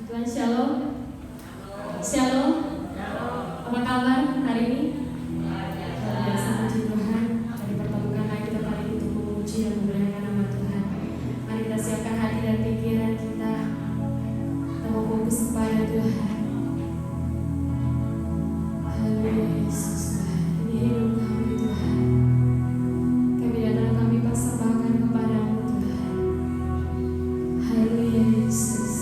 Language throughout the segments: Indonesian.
Tuhan Shalom. Shalom. Apa kabar hari ini? Luar biasa, puji Tuhan. Kita dipertemukan lagi tempat ini untuk memuji dan memuliakan nama Tuhan. Mari kita siapkan hati dan pikiran kita. Kita mau fokus kepada Tuhan. Haleluya Yesus Tuhan. Ini hidup kami Tuhan. Kami datang, kami persembahkan kepadamu Tuhan. Haleluya Yesus.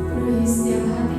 Penuhi setiap hati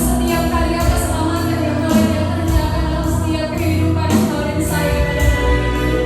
Setiap karya keselamatan yang boleh dia kerjakan dalam setiap kehidupan kau dan saya pada hari ini.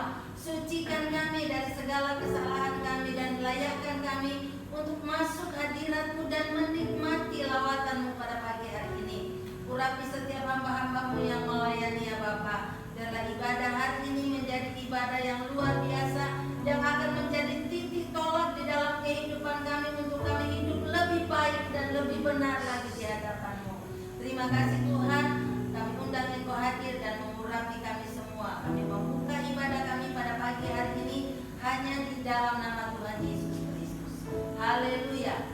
semua. Sucikan kami dari segala kesalahan kami dan layakkan kami untuk masuk hadirat-Mu dan menikmati lawatan-Mu pada pagi hari ini. Urapi setiap hamba-hamba-Mu yang melayani ya Bapa. Biarlah ibadah hari ini menjadi ibadah yang luar biasa, yang akan menjadi titik tolak di dalam kehidupan kami untuk kami hidup lebih baik dan lebih benar lagi di hadapan-Mu. Terima kasih Tuhan, kami undang Engkau hadir dan mengurapi kami semua. Kami membuka ibadah kami pada pagi hari ini hanya di dalam nama Tuhan Yesus Kristus. Haleluya.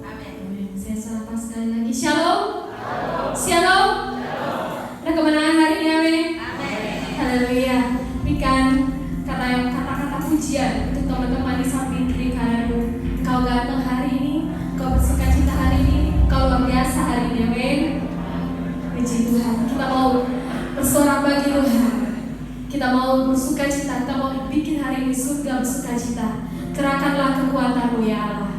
Amin. Saya sapa sekali lagi. Shalom. Shalom. Ada kemenangan hari ini, amin. Haleluya. Berikan kata-kata pujian untuk teman-teman di samping kiri kananmu. Kau ganteng hari ini, kau bersukacita hari ini, kau luar biasa hari ini, amin. Puji Tuhan. Kita mau bersorak bagi Tuhan. Kita mau bersukacita, kita mau bikin hari ini surga bersukacita. Kerahkanlah kekuatan-Mu ya Allah. Kerahkanlah kekuatan-Mu ya Allah.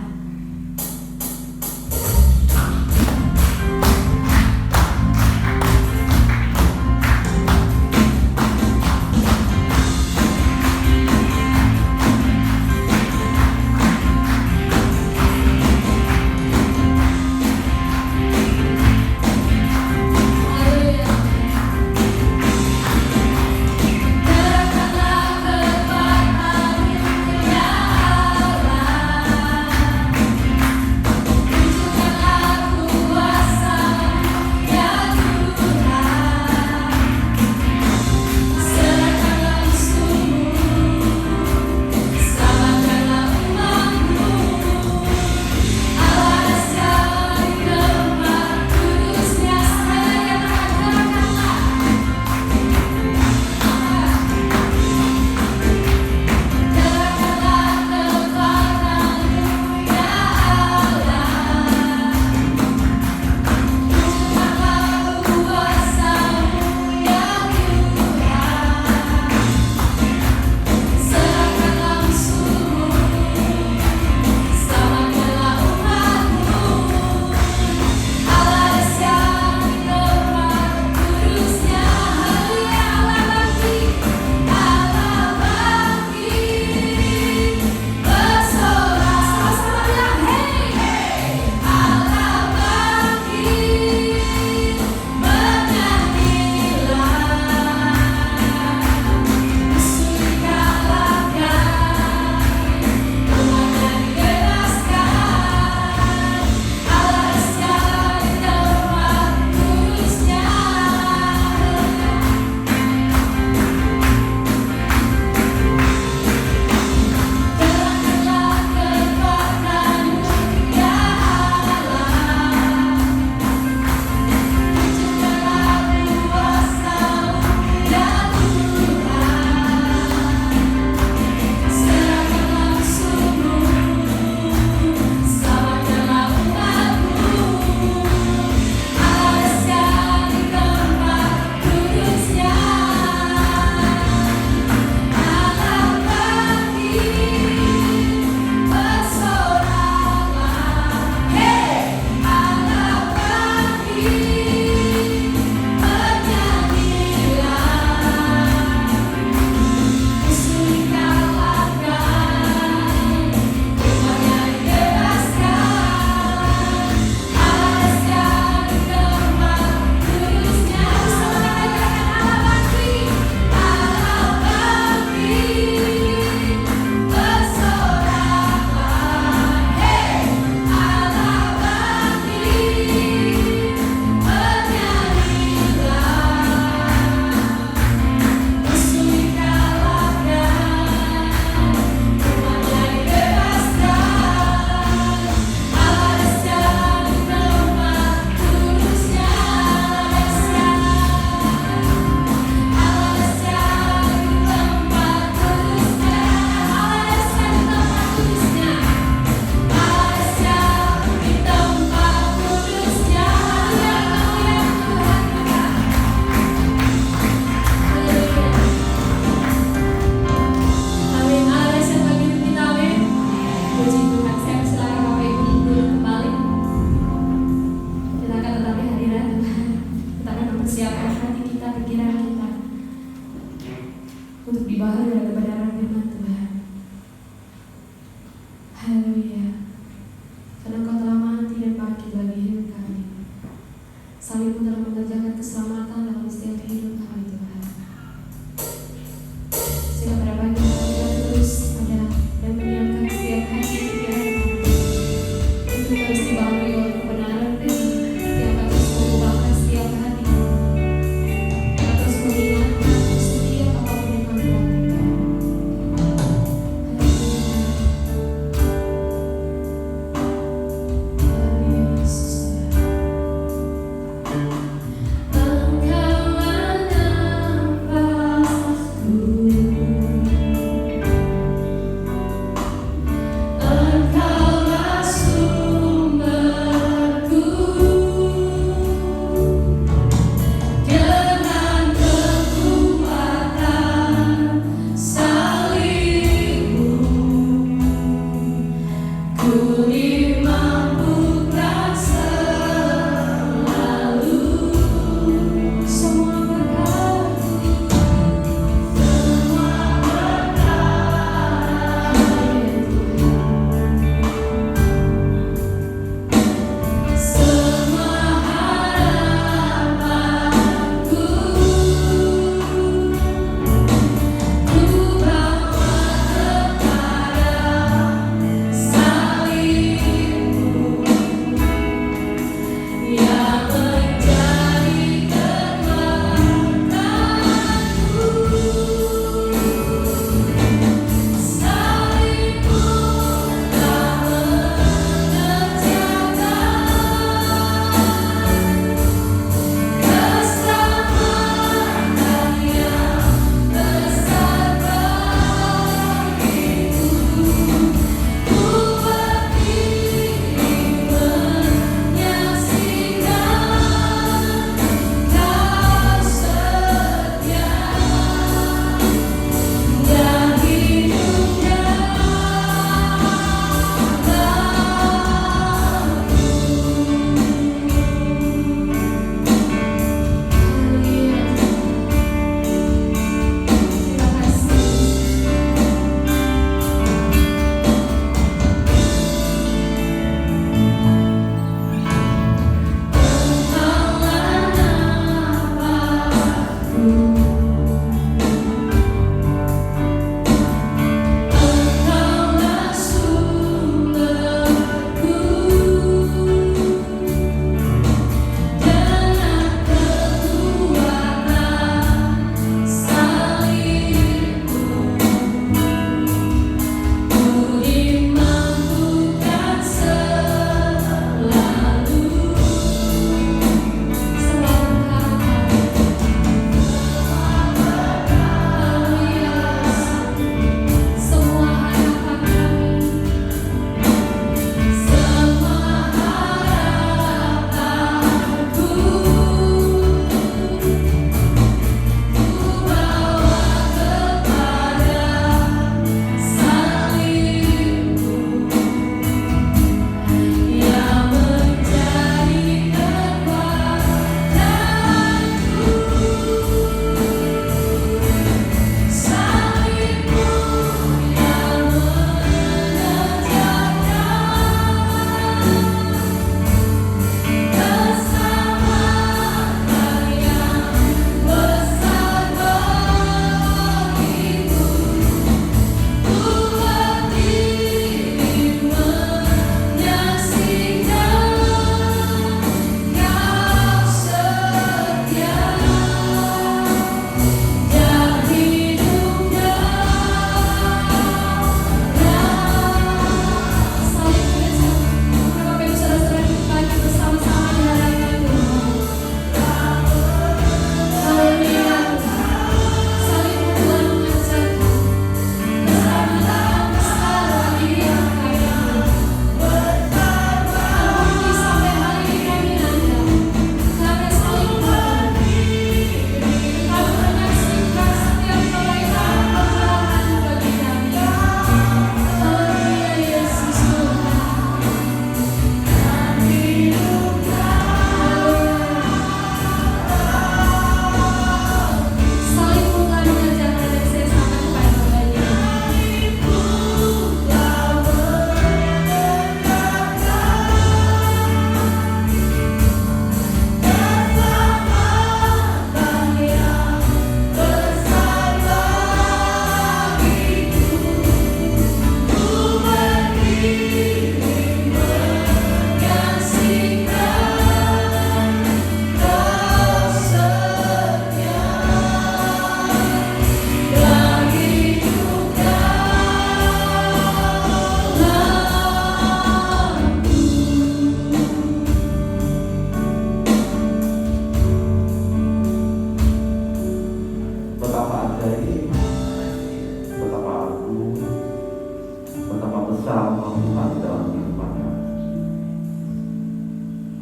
sekarang Tuhan di dalam kehidupan kami.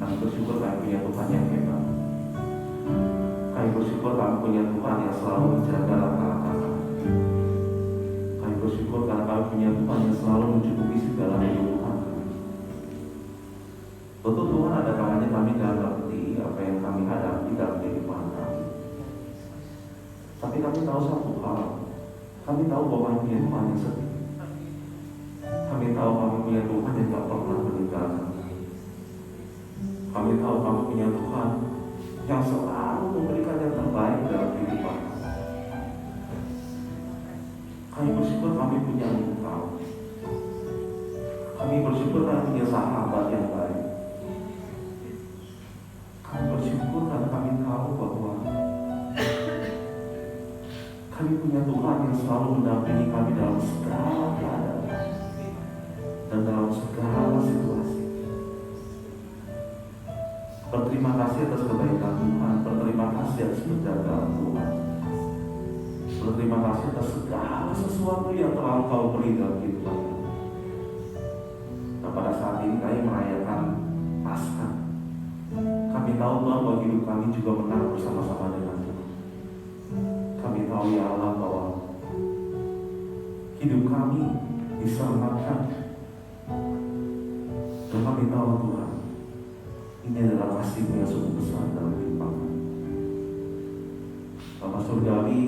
Kami bersyukur kami punya Tuhan yang hebat. Kami bersyukur kami punya Tuhan yang selalu menjaga langkah-langkah kami. Kami bersyukur karena kami punya Tuhan yang selalu mencukupi segala kebutuhan kami. Betul Tuhan, ada kalanya kami tidak mengerti apa yang kami hadapi dalam kehidupan kami. Tapi kami tahu satu hal, kami tahu bahwa kami punya Tuhan yang setia. Kami tahu kami punya Tuhan yang tak pernah meninggalkan kami. Kami tahu kami punya Tuhan yang selalu memberikan yang terbaik dalam kehidupan kami. Kami bersyukur kami punya Engkau. Kami bersyukur kami punya sahabat yang baik. Kami bersyukur karena kami tahu bahwa kami punya Tuhan yang selalu mendampingi kami dalam segala keadaan dan dalam segala situasi. Berterima kasih atas kebaikan Tuhan, berterima kasih atas penjagaan Tuhan, berterima kasih atas segala sesuatu yang telah Kau beri dalam kehidupan kami. Nah, pada saat ini kami merayakan Paskah. Kami tahu Tuhan bahwa hidup kami juga menang bersama-sama dengan Tuhan. Kami tahu ya Allah bahwa hidup kami diselamatkan. Dan kami tahu Tuhan, ini adalah kasih-Mu yang sungguh besar dalam kehidupan kami. Bapa Surgawi,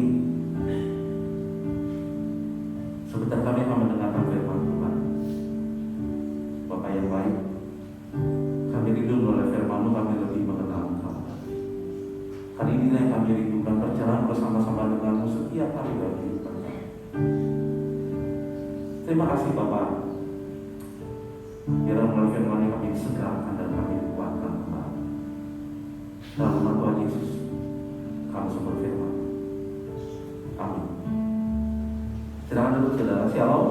sebentar kami akan mendengarkan firman Tuhan. Bapa yang baik, kami rindu oleh firman-Mu, kami lebih mengenal Engkau. Hari ini yang kami rindukan berjalan bersama-sama dengan-Mu setiap hari dalam kehidupan kami. Terima kasih Bapak. Biarlah melalui firman yang kami disegarkan dan kami dikuatkan kembali. Dalam nama Tuhan Yesus, kami sebut firman. Amin. Silakan duduk saudara. Shalom.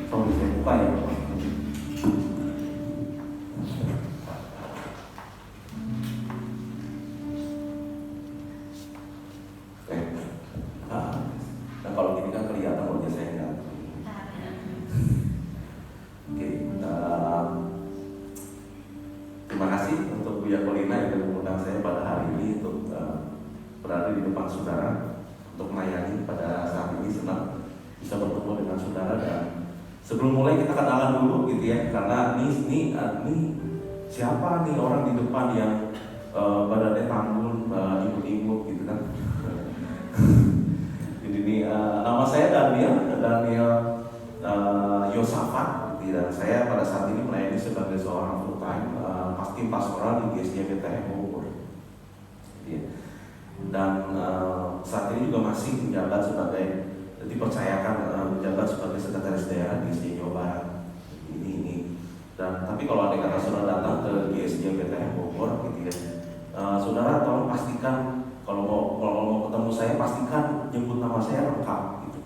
Sambil saya buka ya. Nah kalau gini kan kelihatan wajah saya enggak. Terima kasih untuk Buya Kolina yang telah mengundang saya pada hari ini untuk berada di depan saudara untuk melayani. Pada saat ini senang bisa bertemu dengan saudara, dan sebelum mulai kita kenalan dulu gitu ya, karena ini siapa nih orang di depan yang badannya tanggung, imut-imut gitu kan. Jadi ini nama saya Daniel Yosafat, dan saya pada saat ini melayani sebagai seorang full time tim pastoral di GSJ BTM Bogor. Dan saat ini juga masih menjabat sebagai, dipercayakan menjabat sebagai sekretaris daerah di GSJ Jawa Barat. Ini. Dan tapi kalau ada kata saudara datang ke GSJ BTM Bogor, gitu ya, saudara tolong pastikan kalau mau ketemu saya, pastikan jemput nama saya lengkap. Gitu.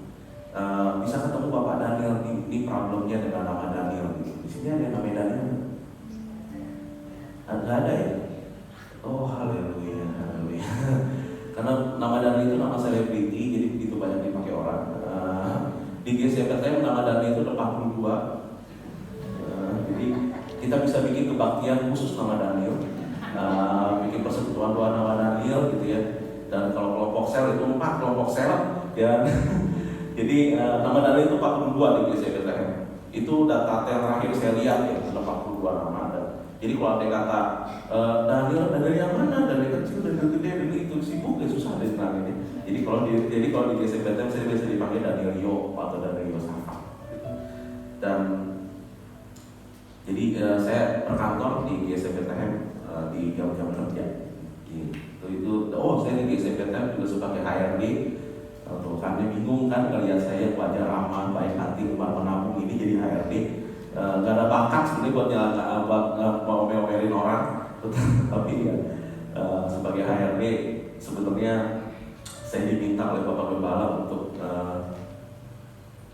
Bisa ketemu Bapak Daniel, ini problemnya dengan nama Daniel. Gitu. Di sini ada yang namanya Daniel? Nggak ada ya? Oh haleluya, haleluya. Karena nama Daniel itu nama selebriti, jadi begitu banyak dipakai orang. Di GSPTM nama Daniel itu 42. Jadi kita bisa bikin kebaktian khusus nama Daniel, bikin persekutuan doa nama Daniel gitu ya. Dan kalau kelompok sel itu 4 kelompok sel ya. Jadi nama Daniel itu 42 di GSPTM. Itu data terakhir saya lihat ya, 42 nama ada. Jadi kalau ada kata Daniel yang mana, Daniel kecil, Daniel gede, Daniel itu sibuk, susah deh sekarang ini. Jadi kalau di GSPTM saya biasa dipanggil Daniel Yo atau Daniel Yosafat. Dan jadi saya berkantor di GSPTM di jam-jam kerja. Saya di GSPTM juga sebagai HRD. Kalau kami bingung kan, ngelihat saya wajah ramah, baik hati, gemar menabung ini jadi HRD. Gak ada bakat sebenarnya buat ngomelin orang, tapi ya sebagai HRD sebetulnya saya diminta oleh Bapak Gembala untuk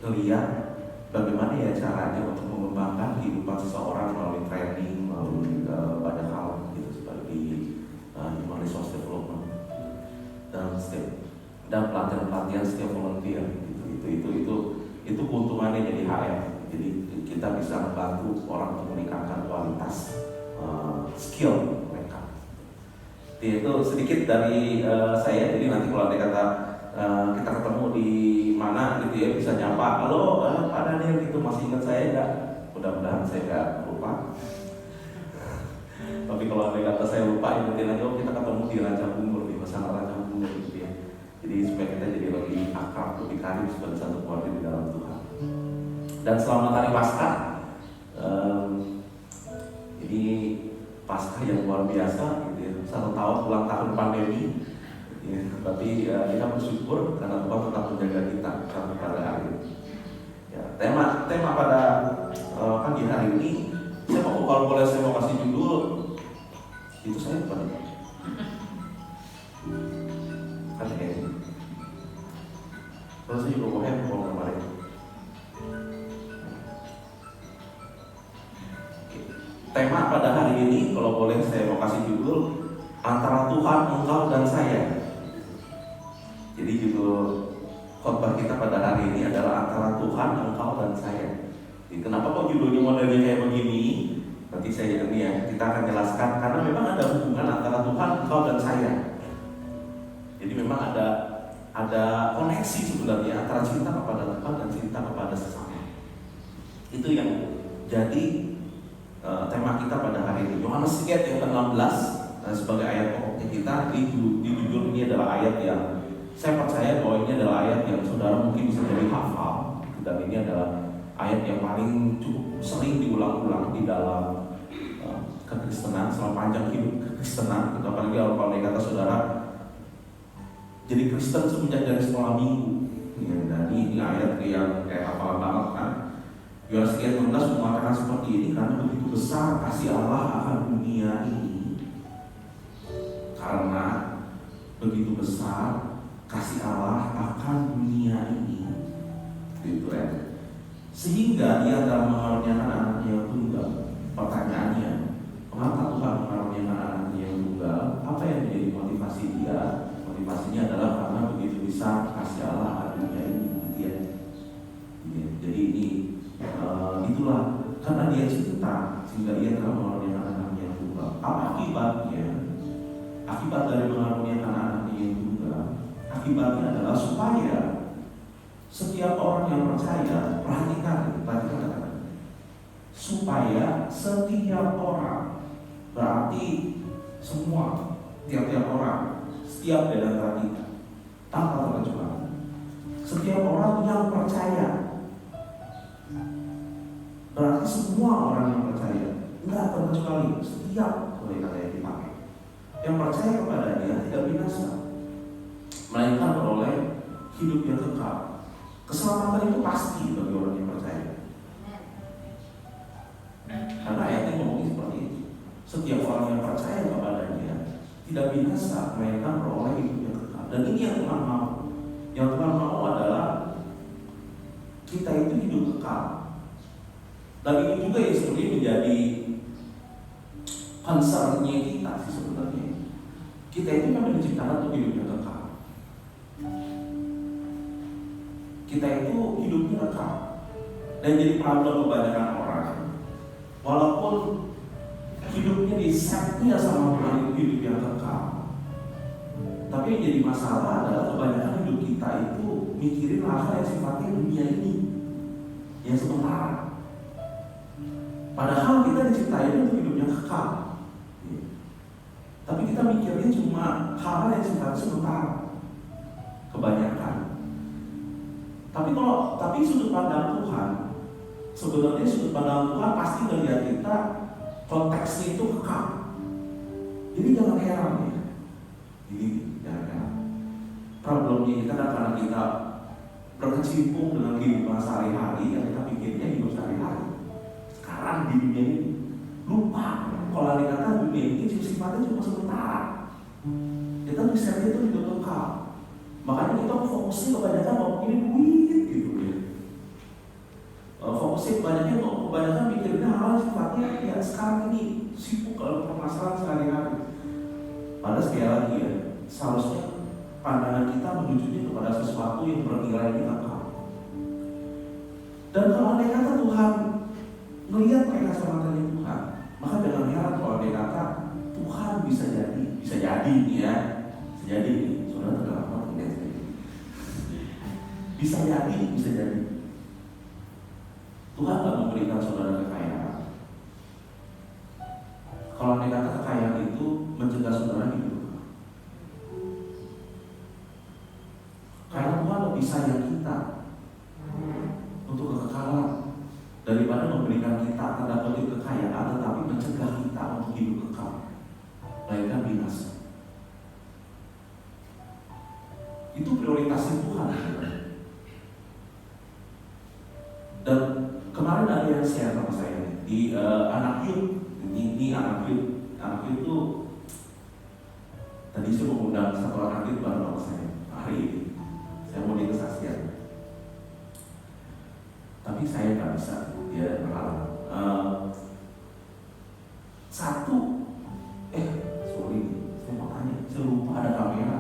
melihat bagaimana ya caranya untuk mengembangkan kehidupan seseorang melalui training, melalui banyak hal gitu, seperti human resource development dan pelatihan setiap volunteer gitu. Itu keuntungannya jadi HR orang untuk meningkatkan kualitas skill mereka. Jadi itu sedikit dari saya. Jadi nanti kalau ada kata kita ketemu di mana gitu ya, bisa nyapa, halo Pak Daniel gitu, masih ingat saya nggak? Mudah-mudahan saya nggak lupa. Tapi kalau ada kata saya lupa, ingetin aja, kita ketemu di Ranca Bungur, di Masana Ranca Bungur gitu ya. Jadi supaya kita jadi lebih akrab, lebih karib sebagai satu keluarga di dalam Tuhan. Dan selamat hari Paskah. Ini Paskah yang luar biasa gitu ya. 1 tahun ulang tahun pandemi. Ya, tapi kita bersyukur karena Tuhan tetap menjaga kita sampai pada hari ini. Ya, tema pada pagi hari ini, saya mau, kalau boleh saya mau kasih judul, itu saya bukan kan kayak ini. Terus saya juga mau handphone kemarin. Tema pada hari ini, kalau boleh saya mau kasih judul, antara Tuhan, engkau dan saya. Jadi judul khotbah kita pada hari ini adalah antara Tuhan, engkau dan saya. Jadi kenapa kok judulnya modelnya kayak begini? Nanti saya ini ya, kita akan jelaskan karena memang ada hubungan antara Tuhan, engkau dan saya. Jadi memang ada koneksi sebenarnya antara cinta kepada Tuhan dan cinta kepada sesama. Itu yang jadi tema kita pada hari ini. Yohanes 3 yang ke-16 sebagai ayat pokoknya kita. Di judul ini adalah ayat yang saya percaya bahwa ini adalah ayat yang saudara mungkin bisa jadi hafal, dan ini adalah ayat yang paling cukup sering diulang-ulang di dalam kekristenan selama panjang hidup kekristenan. Apalagi kalau kata saudara jadi Kristen semenjak dari sekolah minggu. Ya, dan ini ayat yang kayak hafalan banget kan. Yohanes 3:16 mengatakan seperti ini, karena begitu besar kasih Allah akan dunia ini. Karena begitu besar kasih Allah akan dunia ini, gitu ya. Sehingga Dia telah mengaruniakan anaknya yang tunggal. Pertanyaannya, mengapa Tuhan mengaruniakan anaknya yang tunggal? Apa yang menjadi motivasi Dia? Motivasinya adalah karena begitu besar kasih Allah akan dunia ini, gitu ya. Jadi ini itulah karena Dia cinta sehingga Dia telah mengaruniakan anaknya yang tunggal. Apa akibatnya? Akibat dari mengaruniakan anaknya yang tunggal, akibatnya adalah supaya setiap orang yang percaya, perhatikan kata-kata, supaya setiap orang, berarti semua, tiap-tiap orang, setiap dari antara kita, tanpa terkecuali, setiap orang yang percaya, berarti semua orang yang percaya, enggak terkecuali, setiap oleh kata yang dipakai, yang percaya kepada Dia tidak binasa, melainkan beroleh hidup yang kekal. Keselamatan itu pasti bagi orang yang percaya. Karena ayatnya ngomongin seperti itu. Setiap orang yang percaya kepada Dia tidak binasa, melainkan beroleh hidup yang kekal. Dan ini yang Tuhan mau. Yang Tuhan mau adalah kita itu hidup kekal. Dan ini juga yang sebenarnya menjadi concern-nya kita sih sebenarnya. Kita itu memang diciptakan untuk hidup yang kekal. Kita itu hidupnya kekal. Dan jadi problem kebanyakan orang, walaupun hidupnya di-set-nya sama Tuhan itu hidup yang kekal, tapi yang jadi masalah adalah kebanyakan hidup kita itu mikirin hal yang sifatnya dunia ini, yang sementara. Padahal kita diciptain untuk hidup yang kekal. Tapi kita mikirnya cuma hal-hal yang sifatnya sementara, kebanyakan. Tapi sudut pandang Tuhan, sebenarnya sudut pandang Tuhan pasti melihat kita konteksnya itu kekal. Jadi jangan heran ya. Jadi jangan heran. Problemnya kita kan karena kita berkecimpung dengan kehidupan sehari-hari, yang kita pikirnya hidup sehari-hari. Sekarang di dunia ini lupa kalau ada kata dunia ini sifatnya cuma sementara. Kita bisa itu hidup kekal. Makanya kita fokusnya kebanyakan mau ini duit gitu ya. Fokusnya kebanyakan mikirnya hal sifatnya ya sekarang ini sibuk kalau permasalahan sehari-hari. Padahal sekali lagi ya, seharusnya pandangan kita menunjuknya kepada sesuatu yang bernilai kita kekal. Dan kalau andai kata Tuhan ngelihat mereka sama matanya Tuhan, maka jangan heran kalau dia kata Tuhan bisa jadi ya, bisa jadi. Saudara telah apa tidak jadi? Bisa jadi. Tuhan tak memberikan saudara kekayaan. Kalau dia kata kekayaan itu mencegah saudara hidup, karena Tuhan lebih sayang kita untuk kekekalan daripada memberikan kita tanda kutip kekayaan, tetapi mencegah kita untuk hidup kekal, melainkan binasa. Itu prioritasnya Tuhan. Dan kemarin ada yang share sama saya di anak youth. Ini anak youth itu tadi saya mau undang satu anak youth baru sama saya hari ini. Saya mau dia kesaksian, tapi saya nggak bisa, dia berhalang. Sorry, saya mau tanya, saya lupa ada kamera.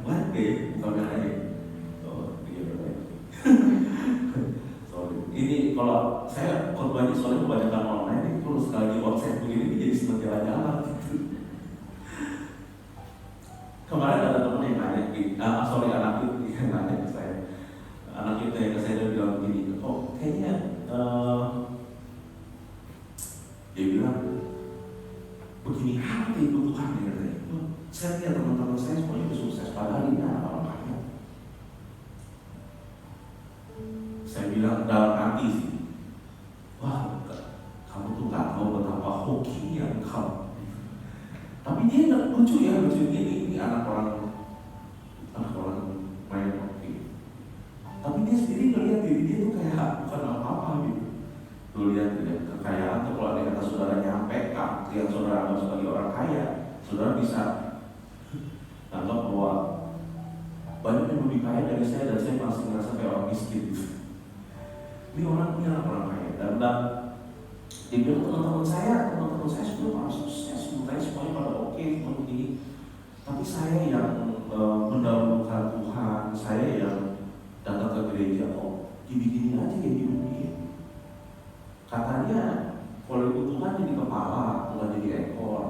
Baik deh, bukan kamera. Oh, iya baik. Sorry. Ini kalau saya korbannya soalnya kebanyakan online ini, terus sekali WhatsApp begini jadi seperti jalan-jalan gitu. Kemarin ada teman yang nanya, anak itu yang nanya ke saya. Anak itu yang ke saya dia bilang begini, kayaknya dia bilang begini apa itu Tuhan ya katanya. Saya lihat teman-teman saya semuanya udah sukses, padahal ini anak orang kaya. Saya bilang dalam hati sih, wah kamu tuh nggak tahu betapa hokinya engkau. Tapi dia nggak lucu ini anak orang main hoki. Tapi dia sendiri ngelihat diri dia tuh kayak bukan apa-apa gitu. Lu lihat kekayaan tuh kalau ada kata saudara nyampe yang saudara anggap sebagai orang kaya, saudara bisa anggap bahwa banyak yang lebih kaya dari saya dan saya masih merasa kayak orang miskin gitu. Ini orang kaya dan dia bilang teman-teman saya semua pada sukses, semuanya pada oke, semua begini. Tapi saya yang mendahulukan Tuhan, saya yang datang ke gereja kok gini-gini aja kayak gini. Katanya kalau itu Tuhan jadi kepala, bukan jadi ekor.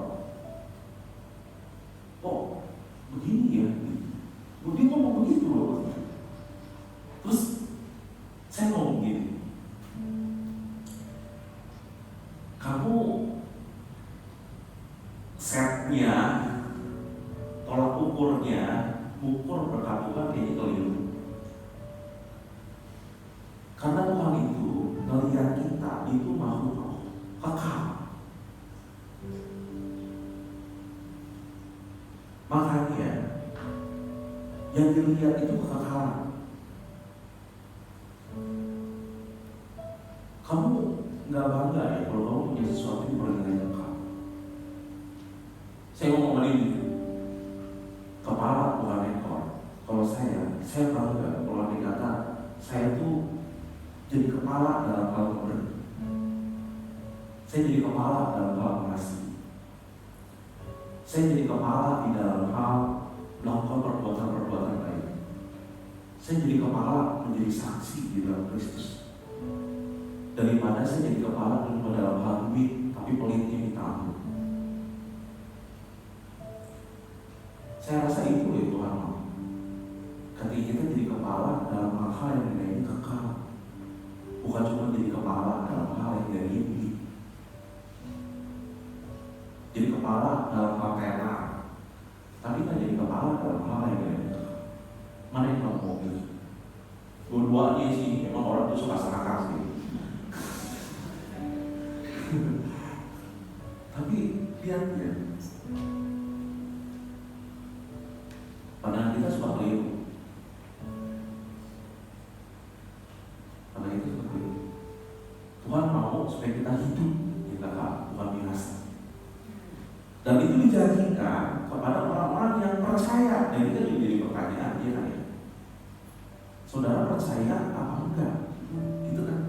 Kok begini ya? Dia ngomong begitu loh. Terus saya ngomong gini, kamu setnya, tolak ukurnya, ukur berkat Tuhan kayaknya keliru. Karena Tuhan itu melihat kita itu makhluk kekal. Makanya yang dilihat itu kekekalan. Kamu nggak bangga ya kalau kamu punya sesuatu yang bernilai kekal. Saya ngomong ini, kepala bukan ekor. Kalau saya bangga kalau dikata saya tuh jadi kepala dalam hal memberi. Saya jadi kepala dalam hal mengasihi. Saya jadi kepala di dalam hal melakukan perbuatan-perbuatan baik. Saya jadi kepala menjadi saksi di dalam Kristus. Daripada saya jadi kepala cuma dalam hal duit, tapi pelitnya ditanggung. Saya rasa itu ya Tuhan mau. Ketika kita jadi kepala dalam hal-hal yang nilainya kekal, bukan cuma jadi kepala dalam hal yang dari ini. Jadi kepala dalam hal tenar, tapi kan jadi kepala dalam hal yang dari kekal. Mana yang kamu mau pilih? Dua-duanya sih, memang orang tuh suka serakah sih. Tapi lihat ya, pandangan kita suka keliru. Pandangan kita suka keliru. Tuhan mau supaya kita hidup di kekal, bukan binasa. Dan itu dijanjikan kepada orang-orang yang percaya. Dan itu juga jadi pertanyaan dia kan ya. Saudara percaya apa enggak? Gitu kan?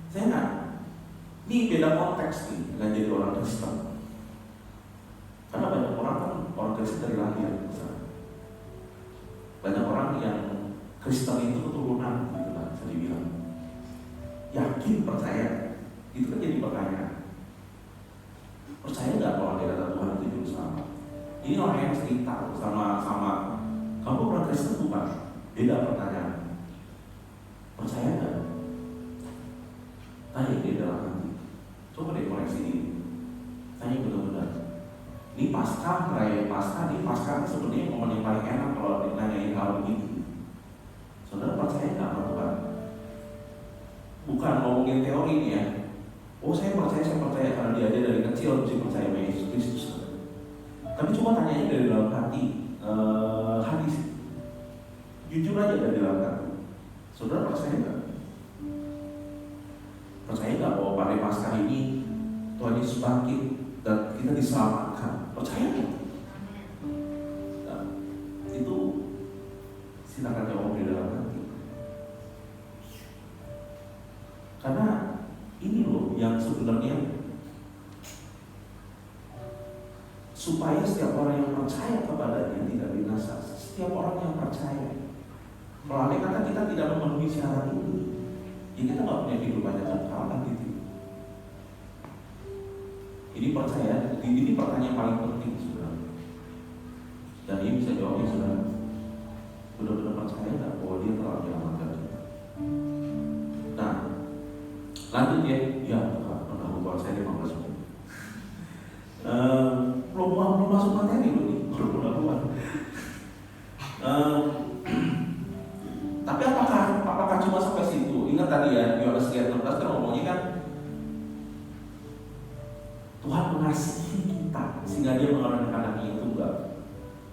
Saya enggak. Ini beda konteks nih dengan jadi orang Kristen. Karena banyak orang kan orang Kristen dari lahir. Banyak orang yang Kristen itu keturunan, gitu kan, bisa dibilang. Yakin, percaya, itu kan jadi pertanyaan. Percaya nggak kalau dia kata Tuhan itu juru selamat? Ini orang yang cerita sama kamu orang Kristen bukan? Beda pertanyaan. Percaya nggak? Tanya dia dalam hati. Coba deh koreksi ini. Tanya benar-benar. Ini Paskah, perayaan Paskah, ini Paskah sebenarnya momen yang paling enak kalau ditanyain hal begini. Saudara percaya nggak sama Tuhan? Bukan ngomongin teori nih ya. Oh saya percaya karena dia aja dari kecil mesti percaya sama Yesus Kristus. Tapi coba tanyanya dari dalam hati, hadis. Jujur aja dari dalam hati. Saudara percaya nggak? Percaya nggak bahwa pada Paskah ini Tuhan Yesus bangkit dan kita diselamatkan? Percaya nggak? Nah, itu silakan jawab di dalam hati. Karena ini loh yang sebenarnya supaya setiap orang yang percaya kepadanya tidak binasa. Setiap orang yang percaya. Kalau andai kata kita tidak memenuhi syarat ini, ya kita nggak punya kehidupan yang kekal kan gitu. Ini percaya, ini pertanyaan paling penting sebenarnya. Dan ini bisa jawabnya saudara. Benar-benar percaya nggak bahwa dia telah menyelamatkan kita? Nah, lanjut ya. Ya, udah buat saya 15 menit. Belum masuk materi loh nih, belum. Tapi apakah cuma sampai situ? Ingat tadi ya, Yohanes 3:16 kan ngomongnya kan Tuhan mengasihi kita sehingga dia mengaruniakan anaknya yang tunggal.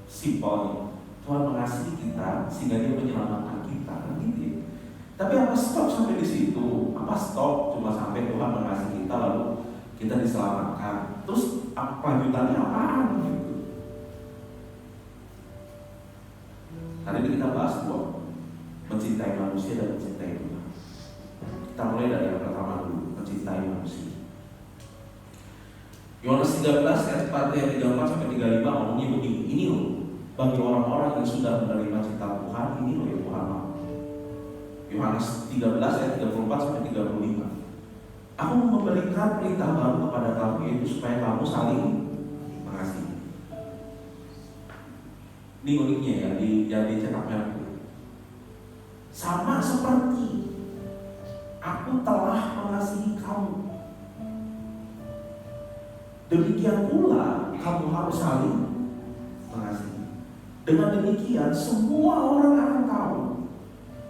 Simpelnya, Tuhan mengasihi kita sehingga dia menyelamatkan kita, kan gitu ya. Tapi apa stop sampai di situ? Apa stop cuma sampai Tuhan mengasihi kita lalu kita diselamatkan? Terus lanjutannya apaan gitu? Hari ini kita bahas dua, mencintai manusia dan mencintai Tuhan. Kita mulai dari yang pertama dulu, mencintai manusia. Yohanes 13 ayat 34 sampai 35 ngomongnya begini. Ini loh, bagi orang-orang yang sudah menerima cinta Tuhan, ini loh yang Tuhan mau. Yohanes 13 ayat 34 sampai 35. Aku memberikan perintah baru kepada kamu, yaitu supaya kamu saling mengasihi. Ini uniknya ya, di cetak merah. Sama seperti aku telah mengasihi kamu, demikian pula kamu harus saling mengasihi. Dengan demikian semua orang akan tahu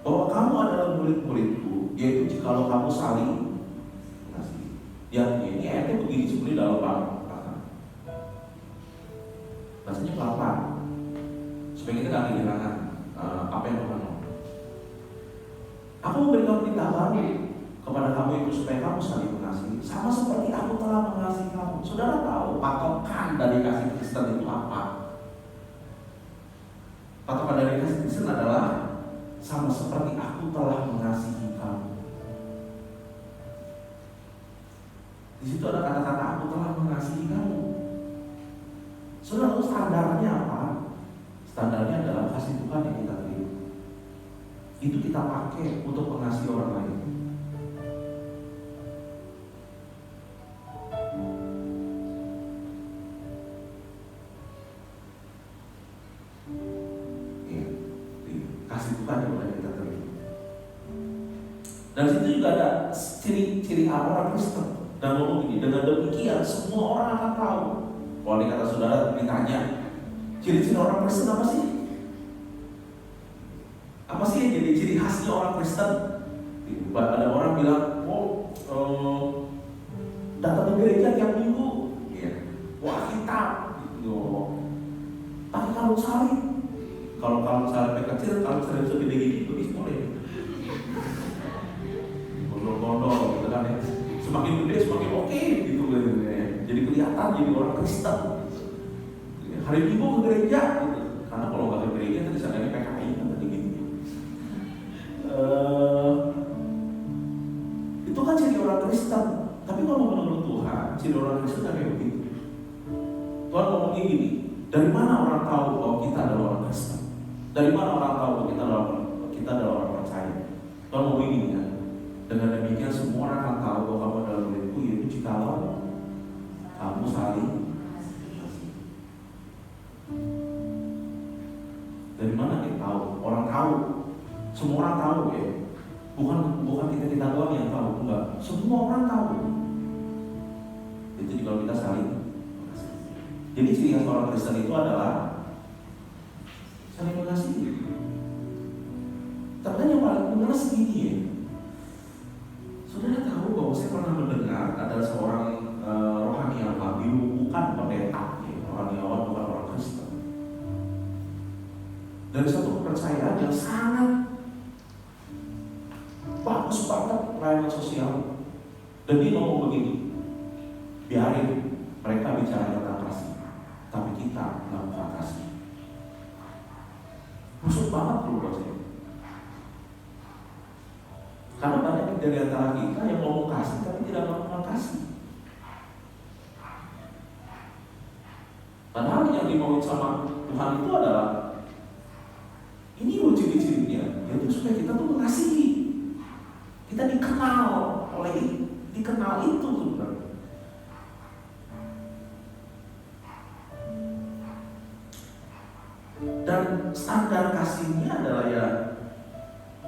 bahwa kamu adalah murid-muridku, yaitu jikalau kamu saling mengasihi. Ya, ini ayatnya begini sebenarnya dalam bahasa. Bahasanya pelan-pelan supaya kita gak kehilangan apa yang Tuhan mau. Aku memberikan perintah baru kepada kamu itu supaya kamu saling mengasihi, sama seperti aku telah mengasihi kamu. Saudara tahu patokan dari kasih Kristen itu apa? Patokan dari kasih Kristen adalah sama seperti aku telah mengasihi kamu. Di situ ada kata-kata aku telah mengasihi kamu. Saudara tahu standarnya apa? Standarnya adalah kasih Tuhan yang kita terima. Itu kita pakai untuk mengasihi orang lain. Ya, kasih Tuhan yang boleh kita terima. Dan situ juga ada ciri-ciri orang Kristen. Dan ngomong ini, dengan demikian semua orang akan tahu. Kalau dikata saudara ditanya, ciri-ciri orang Kristen apa sih? Apa sih yang jadi ciri khasnya orang Kristen? Ada orang bilang, datang ke gereja tiap minggu, wah kitab, gitu. Tapi kalau salib, kalau salib kecil, kalau salib segede gini, itu boleh. Gondol-gondol, gitu kan ya. Semakin gede, semakin oke, gitu ya. Jadi kelihatan jadi orang Kristen. Hari Minggu ke gereja, gitu. Karena kalau nggak ke gereja, tadi sadarnya PKI kan tadi gitu. Itu kan ciri orang Kristen. Tapi kalau menurut Tuhan, ciri orang Kristen kayak begitu. Tuhan ngomongnya gini, dari mana orang tahu bahwa kita adalah orang Kristen? Dari mana orang tahu bahwa kita kita adalah orang percaya. Tuhan mau begini kan, dengan demikian semua orang akan tahu bahwa kamu adalah muridku, yaitu jikalau kamu saling kasih. Dari mana kita tahu? Orang tahu, semua orang tahu ya. Bukan kita doang yang tahu, enggak. Semua orang tahu. Itu kalau kita saling kasih. Jadi ciri khas orang Kristen itu adalah saling mengasihi. Tapi yang paling benar segini ya. Saudara tahu bahwa saya pernah mendengar ada seorang rohaniawan bukan pendeta, ya, rohaniawan bukan orang Kristen. Dari satu kepercayaan yang sangat bagus banget pelayanan sosial, dan dia ngomong begini, biarin mereka bicara tentang kasih, tapi kita melakukan kasih. Busuk banget loh buat saya. Karena banyak dari antara kita yang ngomong kasih tapi tidak melakukan kasih. Padahal yang dimauin sama Tuhan itu adalah ini loh ciri-cirinya, yaitu supaya kita tuh mengasihi. Kita dikenal itu sebenarnya. Dan standar kasihnya adalah ya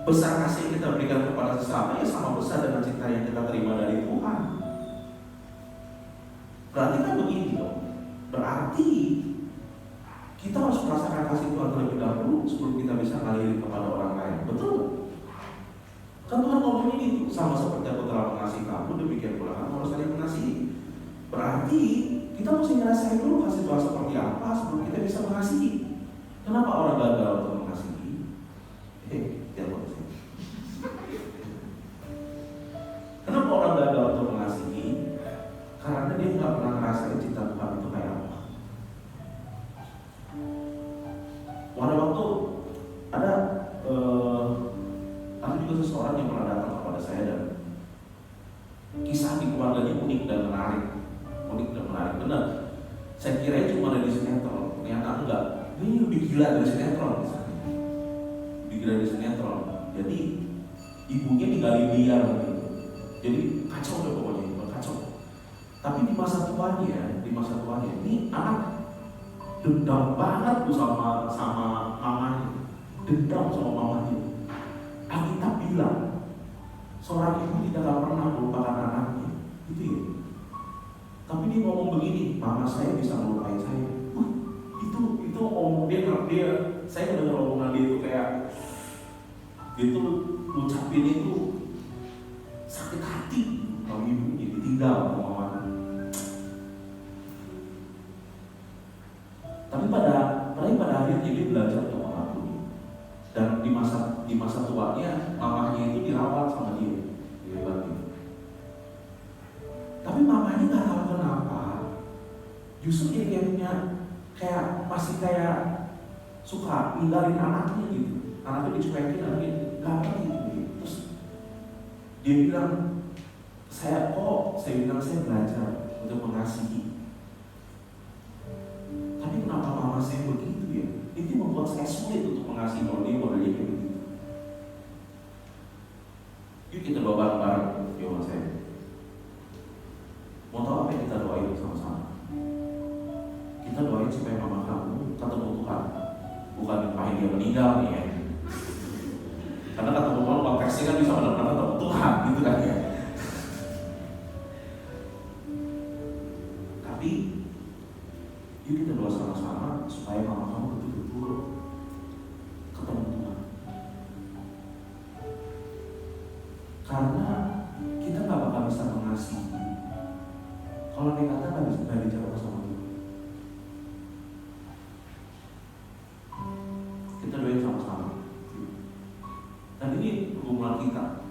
besar kasih yang kita berikan kepada sesama ya sama besar dengan cinta yang kita terima dari Tuhan. Berarti kan begini dong. Berarti kita harus merasakan kasih Tuhan terlebih dahulu sebelum kita bisa ngalirin kepada orang lain. Betul? Kan Tuhan ngomong ini sama seperti aku telah mengasihi kamu, demikian pula kamu harus saling mengasihi. Berarti kita mesti ngerasain dulu kasih Tuhan seperti apa sebelum kita bisa mengasihi. Kenapa orang gagal untuk mengasihi? Jangan sih. Kenapa orang gagal untuk mengasihi? Karena dia nggak pernah ngerasain cinta Tuhan itu kayak apa. Pada waktu ada juga seseorang yang pernah datang kepada saya dan kisah di keluarganya unik dan menarik. Benar. Saya kira cuma ada di sinetron, ternyata enggak. Ini lebih gila dari sinetron misalnya. Lebih gila dari sinetron. Jadi ibunya ninggalin dia gitu. Jadi kacau deh pokoknya, kacau. Tapi di masa tuanya ini anak dendam banget tuh sama mamanya. Dendam sama mamanya. Alkitab bilang seorang ibu tidak pernah melupakan anaknya. Gitu ya. Tapi dia ngomong begini, mama saya bisa melupain saya. Itu omong dia saya mendengar omongan dia itu kayak dia tuh ngucapin itu sakit hati kalau ibunya ditinggal sama mamanya. Tapi pada akhirnya dia belajar untuk mengakui. Dan di masa tuanya mamanya itu dirawat sama dia. Tapi mamanya nggak tahu kenapa, justru dia kayak masih kayak suka ninggalin anaknya gitu. Anaknya dicuekin, anaknya nggak ngerti gitu. Terus dia bilang, saya belajar untuk mengasihi. Tapi kenapa mama saya begitu ya? Itu membuat saya sulit untuk mengasihi kalau dia modelnya kayak begitu. Yuk kita doa bareng-bareng, yuk mas saya. Mau tahu apa yang kita doain sama-sama? Kita doain supaya mama kamu ketemu Tuhan, bukan nyumpahin dia meninggal nih ya. Karena ketemu Tuhan konteksnya kan bisa benar-benar ketemu Tuhan gitu kan ya. Tapi yuk kita doa sama-sama supaya mama kamu betul-betul ketemu Tuhan. Karena kita gak bakal bisa mengasihi kalau dia kata gak bicara sama Tuhan. Kita doain sama-sama. Dan ini pergumulan kita.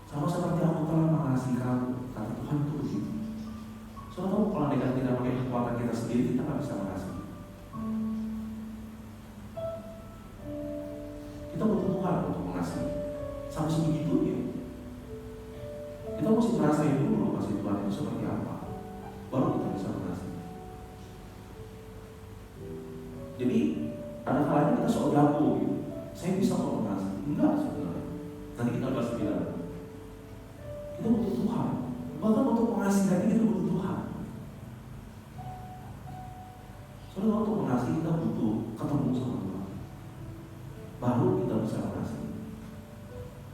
Sama seperti aku telah mengasihi kamu, kata Tuhan itu begitu. Soalnya kamu kalau kita tidak pakai kekuatan kita sendiri, kita gak bisa mengasihi. Kita butuh Tuhan untuk mengasihi. Sama sebegitunya. Kita mesti merasain dulu kasih Tuhan itu seperti apa, baru kita bisa mengasihi. Jadi Ada kalanya kita sok jago gitu. Saya bisa kok mengasihi. Enggak sebenarnya. Nanti kita bahas lebih dalam. Kita butuh Tuhan. Bahkan untuk mengasihi lagi kita butuh Tuhan. Soalnya untuk mengasihi kita butuh ketemu sama Tuhan. Baru kita bisa mengasihi.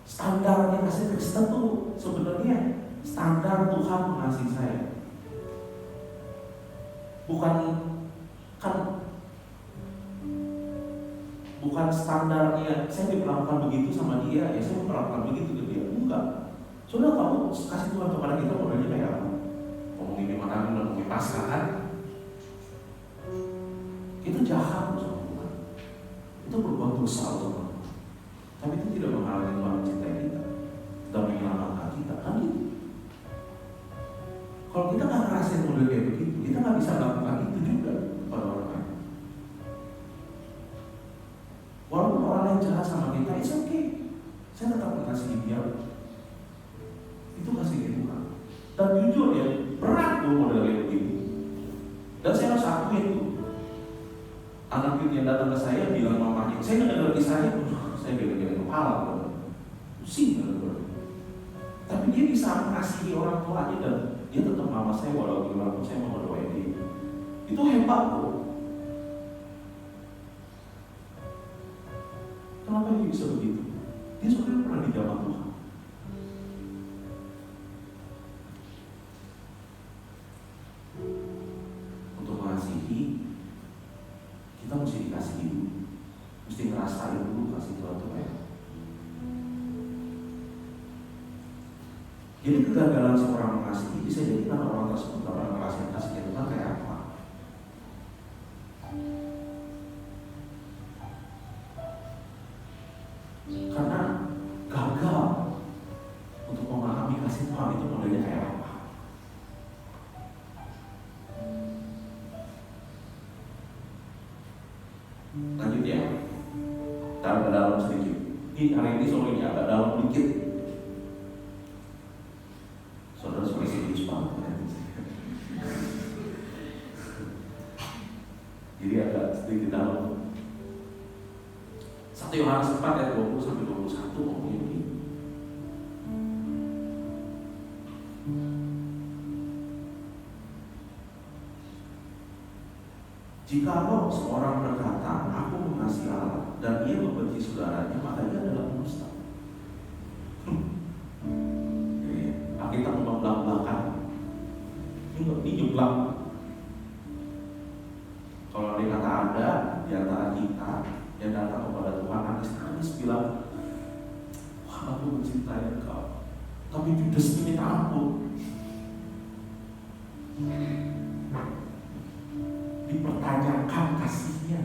Standarnya kasih Kristen tuh sebenarnya standar Tuhan mengasihi saya. Bukan standarnya saya diperlakukan begitu sama dia, ya saya memperlakukan begitu ke dia. Enggak. Soalnya kamu kasih Tuhan kepada kita modelnya kayak apa? Ngomongin makanan dan ngomongin pasrah kan? Kita jahat sama Tuhan. Kita berbuat dosa sama Tuhan. Tapi itu tidak menghalangi Tuhan mencintai kita dan menyelamatkan kita, kan gitu. Kalau kita nggak ngerasain model kayak begitu, kita nggak bisa melakukan itu juga pada orang lain. Walaupun orang lain jahat sama kita, it's okay. Saya tetap mengasihi dia. Itu kasih Tuhan. Dan jujur ya, berat loh model kayak begitu. Dan saya harus akuin itu. Anak yang datang ke saya bilang mamanya, saya dengar kisahnya, saya geleng-geleng kepala, pusing. Tapi dia bisa mengasihi orang tuanya dan dia tetap mama saya walaupun saya mau doain dia. Itu hebat kok. Kenapa dia bisa begitu? Dia sebenarnya pernah di zaman Tuhan. Untuk mengasihi, kita mesti dikasihi dulu, mesti ngerasain dulu kasih Tuhan itu kayak. Jadi kegagalan seorang mengasihi bisa jadi karena orang tersebut gak pernah ngerasain kasihnya Tuhan kayak apa. Karena gagal untuk memahami kasih Tuhan itu modelnya kayak apa. Lanjut ya, dalam sedikit. Ini hari ini soalnya agak dalam dikit. Saudara sudah serius banget ya. Jadi agak sedikit dalam. 1 Yohanes 4 ayat 20 sampai 21 ngomongin begini. Jikalau seorang berkata, aku mengasihi Allah, dan ia membenci saudaranya, maka ia adalah pendusta. Kita membelak-belakan. Ini nyeblak. Kalau dia kata ada di antara kita yang datang kepada Tuhan nangis-nangis bilang, wah aku mencintai engkau, tapi Judas ini minta ampun. Dipertanyakan kasihnya.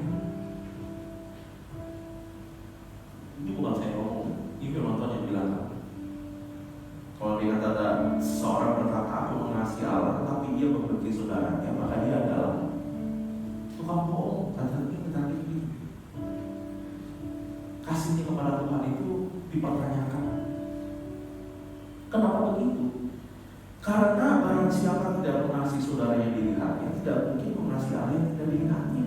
Ini bukan saya ngomong, ini firman Tuhan yang bilang. Kalau dia kata seorang berkata aku mengasihi Allah, tetapi dia membenci saudaranya, maka dia adalah tukang bohong. Kata ini. Kasihnya kepada Tuhan itu dipertanyakan. Kenapa begitu? Karena barang siapa tidak mengasihi saudaranya dilihatnya, tidak mungkin mengasihi Allah yang tidak dilihatnya.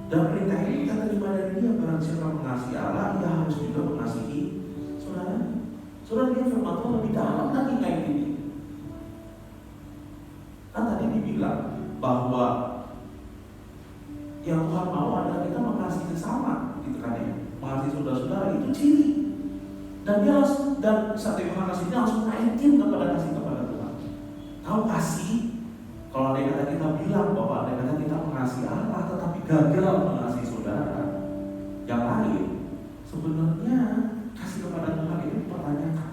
Dan perintah ini kita terima dari dia, barang siapa mengasihi Allah, ia harus juga mengasihi saudaranya. Saudara, dia firman Tuhan lebih dalam lagi kayak gini. Kan tadi dibilang bahwa yang Tuhan mau adalah kita mengasihi sesama, gitu kan ya. Mengasihi saudara-saudara itu ciri. Dan dia langsung, dan 1 Yohanes ini langsung naikin kepada kasih kepada Tuhan. Tahu kasih? Kalau ada kata kita bilang bahwa ada kata kita mengasihi Allah, tetapi gagal mengasihi saudara yang lain, sebenarnya kasih kepada Tuhan itu dipertanyakan.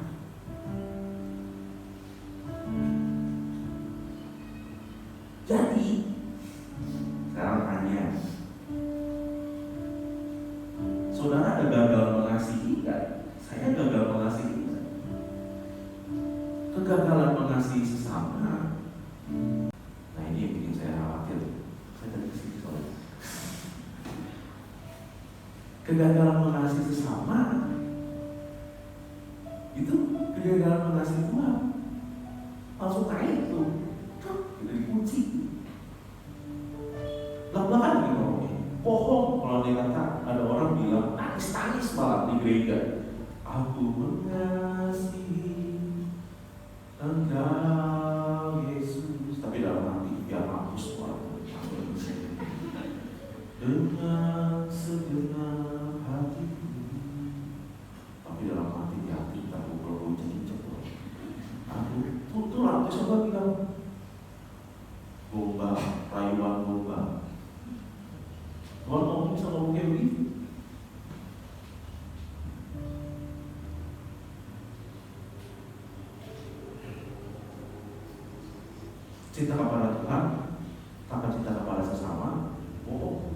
Jadi sekarang tanya, saudara ada gagal mengasihi enggak? Saya gagal mengasihi. Kegagalan mengasihi sesama. Nah ini yang bikin saya khawatir. Saya dari sini soalnya. Kegagalan mengasihi sesama itu kegagalan mengasihi Tuhan. Langsung naik tuh, jadi kunci. awalnya kata ada orang bilang nangis malah di gereja, aku mengasihi Engkau Yesus, tapi dalam hati biar mampus Tuhan dengan segenap hatiku, tapi dalam hati di hati aku perlu jadi aku tutur aku coba bilang gombal, rayuan gombal. Tuhan ngomong bisa ngomong kayak begitu. Cinta kepada Tuhan tanpa cinta kepada sesama bohong.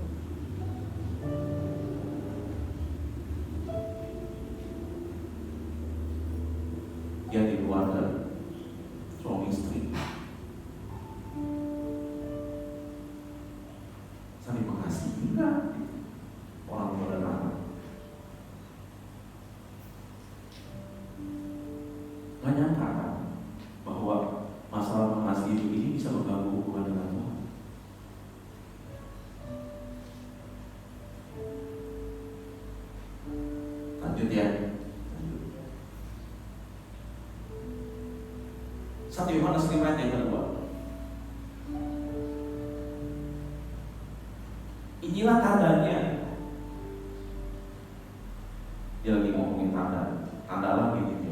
Yang di luar dari suami istri saling mengasihi enggak? Orang tua dan anak nggak nyangka kan bahwa masalah mengasihi ini bisa mengganggu hubungan dengan Tuhan. Lanjut ya. 1 Yohanes 5 ayat yang kedua. Inilah tandanya. Dia lagi ngomongin tanda. Tanda lagi gitu.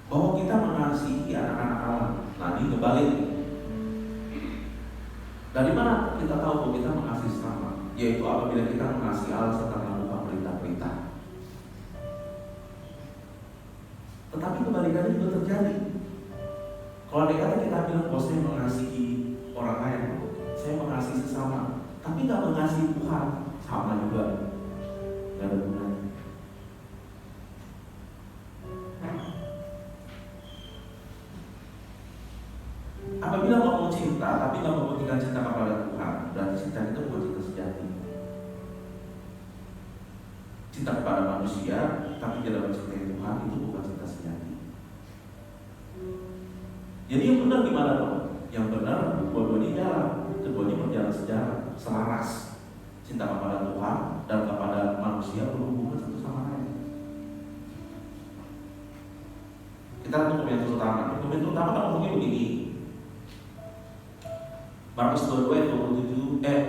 Bahwa kita mengasihi anak-anak Allah. Nah ini kebalik. Dari mana kita tahu bahwa kita mengasihi sesama? Yaitu apabila kita mengasihi Allah serta melakukan perintah-perintah. Tetapi kebalikannya juga terjadi. Kalau ada kata kita bilang bahwa saya mengasihi orang lain, saya mengasihi sesama, tapi nggak mengasihi Tuhan, sama juga, nggak ada gunanya. Apabila ngomong cinta, tapi nggak membuktikan cinta kepada Tuhan, berarti cinta itu bukan cinta sejati. Cinta kepada manusia, tapi tidak mencintai Tuhan, itu bukan cinta sejati. Jadi yang benar gimana dong? Yang benar dua-duanya jalan, keduanya berjalan sejalan, selaras. Cinta kepada Tuhan dan kepada manusia berhubungan satu sama lain. Kita untuk yang terutama. Yang terutama kan ngomongnya begini. Markus 22 ayat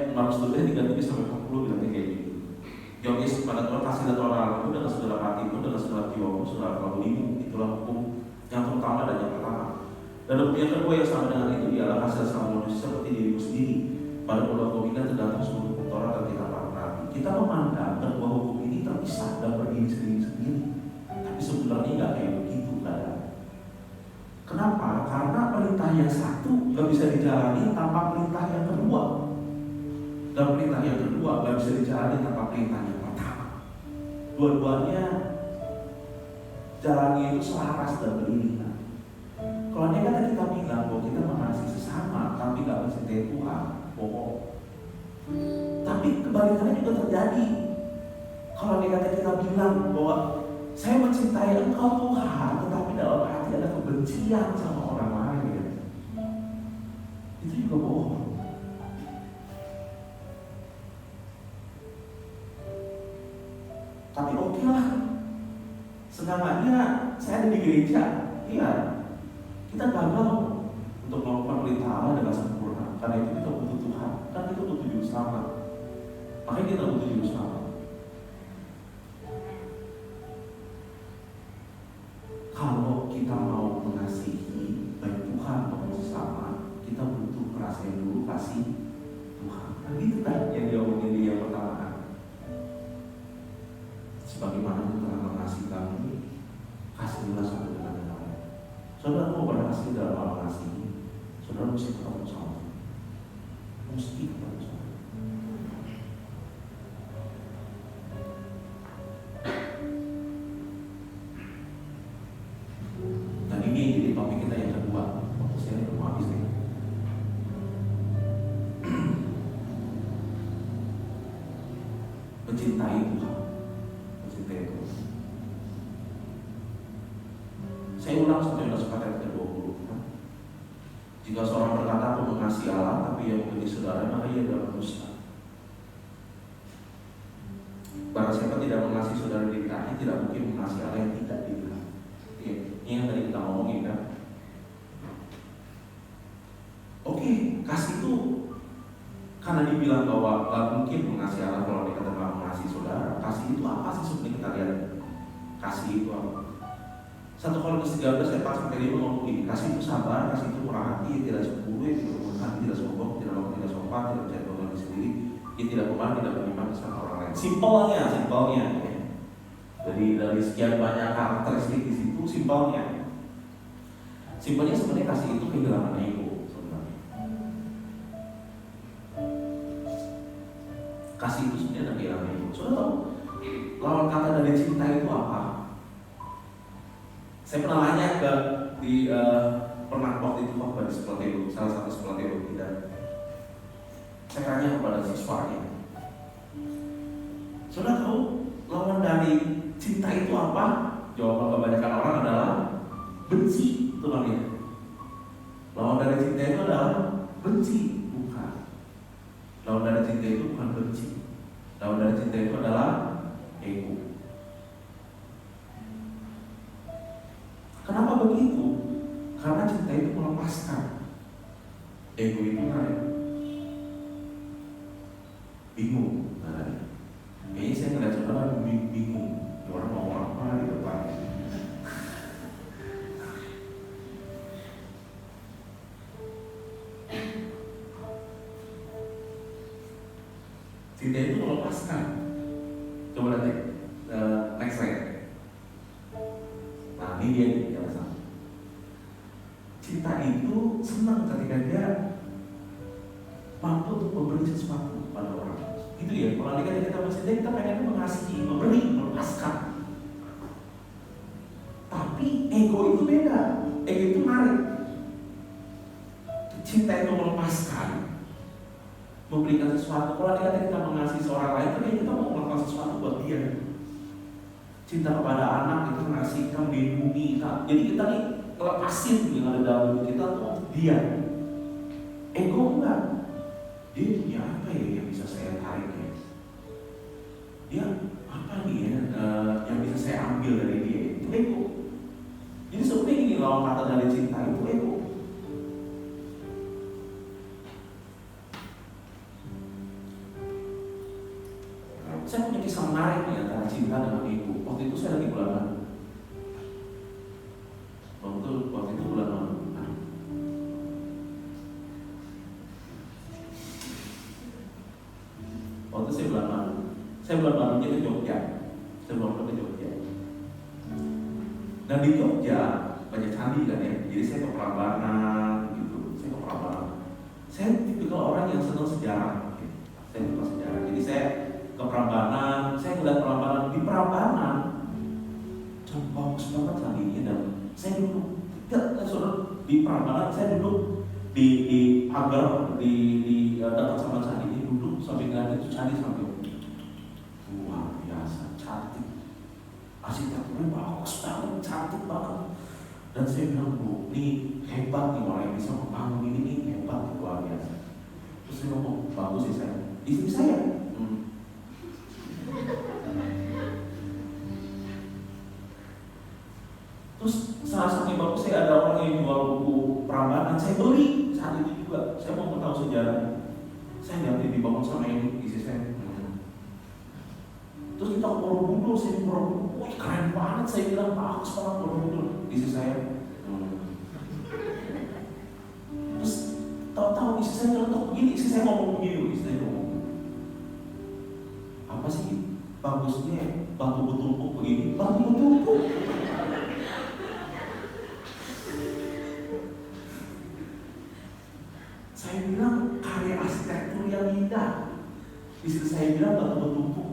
27, Markus 22 ayat 33 sampai 40 bilang kayak gini. Yohanes pada Tuhan kasih Tuhan Allah dengan segala hatimu, dengan segala jiwamu, segala kelabuhimu. Itulah hukum yang terutama dan yang pertama. Dan hukum yang kedua yang sama dengan itu ialah hasil sama manusia seperti dirimu sendiri. Pada kedua hukum ini tergantung seluruh hukum Taurat dan kitab para nabi. Kita memandang kedua hukum ini terpisah dan berdiri sendiri-sendiri. Tapi sebenarnya nggak kayak begitu kadang. Kenapa? Karena perintah yang satu nggak bisa dijalani tanpa perintah yang kedua. Dan perintah yang kedua nggak bisa dijalani tanpa perintah yang pertama. Dua-duanya jalannya itu selaras dan beriringan. Kalau dia kata kita bilang bahwa kita mengasihi sesama tapi nggak mencintai Tuhan, bohong. Tapi kebalikannya juga terjadi. Kalau dia kata kita bilang bahwa saya mencintai Engkau Tuhan, tetapi dalam hati ada kebencian sama orang lain, itu juga bohong. Tapi oke lah, sengaja saya ada di gereja, iya. Kita gagal untuk melakukan perintah Allah dengan sempurna. Karena itu kita butuh Tuhan. Kan kita butuh juru selamat. Makanya kita butuh juru selamat. Kalau kita mau mengasihi baik Tuhan maupun sesama, kita butuh ngerasain dulu kasih Tuhan. Nah gitu kan yang dia omongin di yang pertama. Sebagaimana kita telah mengasihi kami, kasihlah satu dengan yang lain. Saudara mau berhasil dalam hal mengasihi, saudara mesti ketemu sama. Mesti ketemu sama. Dan ini jadi topik kita yang kedua. Waktu saya belum habis nih. Mencintai Tuhan, mencintai Tuhan. Saya ulang sampai ayat ke-20. Jika seorang berkata aku mengasihi Allah tapi ia membenci saudara, maka ia adalah dusta. Barang siapa tidak mengasihi saudara dirinya, tidak mungkin mengasihi Allah yang tidak dirinya. Oke, ini yang tadi kita ngomongin kan. Oke, kasih itu karena dibilang bahwa gak mungkin mengasihi Allah kalau kita tidak mengasihi saudara. Kasih itu apa sih sebenarnya kita lihat? Kasih itu apa? 1 Korintus 13 ayat 4 sampai 5 ngomong gini, kasih itu sabar, kasih itu murah hati, tidak cemburu, tidak berhati, tidak sombong, tidak sopan, tidak percaya pada diri sendiri, tidak pemarah, tidak beriman sama orang lain. Simpelnya. Ya. Dari sekian banyak karakteristik di situ, simpelnya sebenarnya kasih itu kehilangan ego sebenarnya. Kasih itu sebenarnya ada kehilangan ego. Sudah tahu lawan kata dari cinta itu apa? Saya pernah nanya pernah waktu itu khotbah di sekolah teologi, salah satu sekolah teologi, dan saya tanya kepada siswanya, saudara tahu lawan dari cinta itu apa? Jawaban kebanyakan orang adalah benci. Itu namanya. Lawan dari cinta itu adalah benci, bukan. Lawan dari cinta itu bukan benci. Lawan dari cinta itu adalah ego. Kenapa begitu? Karena cinta itu melepaskan. Ego itu naik. Bingung. Kayaknya saya ngeliat saudara bingung. Orang mau apa di depan. Cinta itu melepaskan. Coba nanti next slide. Nah ini dia nih yang sama. Cinta itu senang ketika dia mampu untuk memberi sesuatu pada orang. Itu ya, kalau kita mencintai, kita pengen mengasihi, memberi, melepaskan. Tapi ego itu beda. Ego itu narik. Cinta itu melepaskan, memberikan sesuatu. Kalau kita mengasihi seorang lain, kan kita mau melakukan sesuatu buat dia. Cinta kepada anak itu ngasihkan, melindungi. Jadi kita nih ngelepasin yang ada dalam hidup kita tuh dia. Ego enggak. Dia punya apa ya yang bisa saya tarik ya? Dia apa nih ya yang bisa saya ambil dari dia? Itu ego. Jadi sebenarnya ini lawan kata dari cinta itu ego. Saya punya kisah menarik nih antara cinta dengan ego. Waktu itu saya lagi bulan madu. Waktu itu bulan madu. Waktu saya bulan madu. Saya bulan madunya ke Jogja. Saya bulan ke Jogja. Dan di Jogja banyak candi kan ya. Jadi saya ke Prambanan gitu. Saya tipikal orang yang senang sejarah. Gitu. Saya suka sejarah. Jadi saya ke Prambanan, saya ngeliat Prambanan. Di Prambanan bagus banget candinya, dan saya duduk di Prambanan, saya duduk di pagar di dekat sama candi ini, duduk sampai ngeliat itu candi sampai luar biasa, cantik, arsitekturnya bagus banget, cantik banget. Dan saya bilang, Bu, ini hebat nih orang yang bisa membangun ini nih, hebat, luar biasa. Terus saya ngomong, bagus sih saya, istri saya. Terus salah satu bagus, saya ada orang yang jual buku Prambanan, saya beli saat itu juga. Saya mau tahu sejarahnya. Saya lihat dibangun sama ini isi saya. Terus kita ke Borobudur, saya di Borobudur, wih keren banget, saya bilang bagus banget Borobudur, isi saya. Terus tahu-tahu isi saya nyeletuk begini, isi saya ngomong begini, isi saya ngomong, apa sih bagusnya batu betumpuk begini, batu betumpuk. Saya bilang karya arsitektur yang indah. Istri saya bilang batu betumpuk.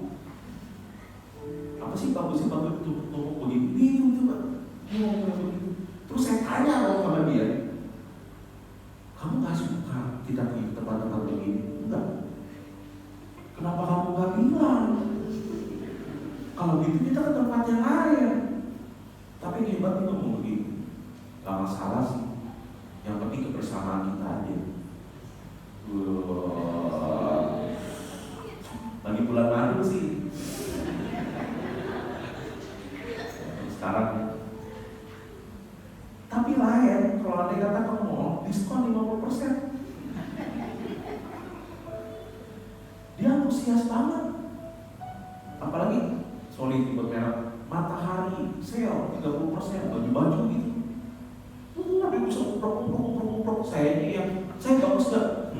Apa sih bagusnya batu betumpuk begini? Bingung juga. Terus saya tanya sama dia, kamu gak suka kita pergi ke tempat-tempat begini? Enggak. Kenapa kamu gak bilang? Kalau gitu kita ke tempat yang lain. Tapi hebat itu ngomong begini, gak masalah sih. Yang penting kebersamaan kita aja. Lagi bulan madu sih. antusias banget. Apalagi sorry buat merek Matahari sale 30%, baju-baju gitu. Dia bisa uprok. Saya ini yang saya bagus gak?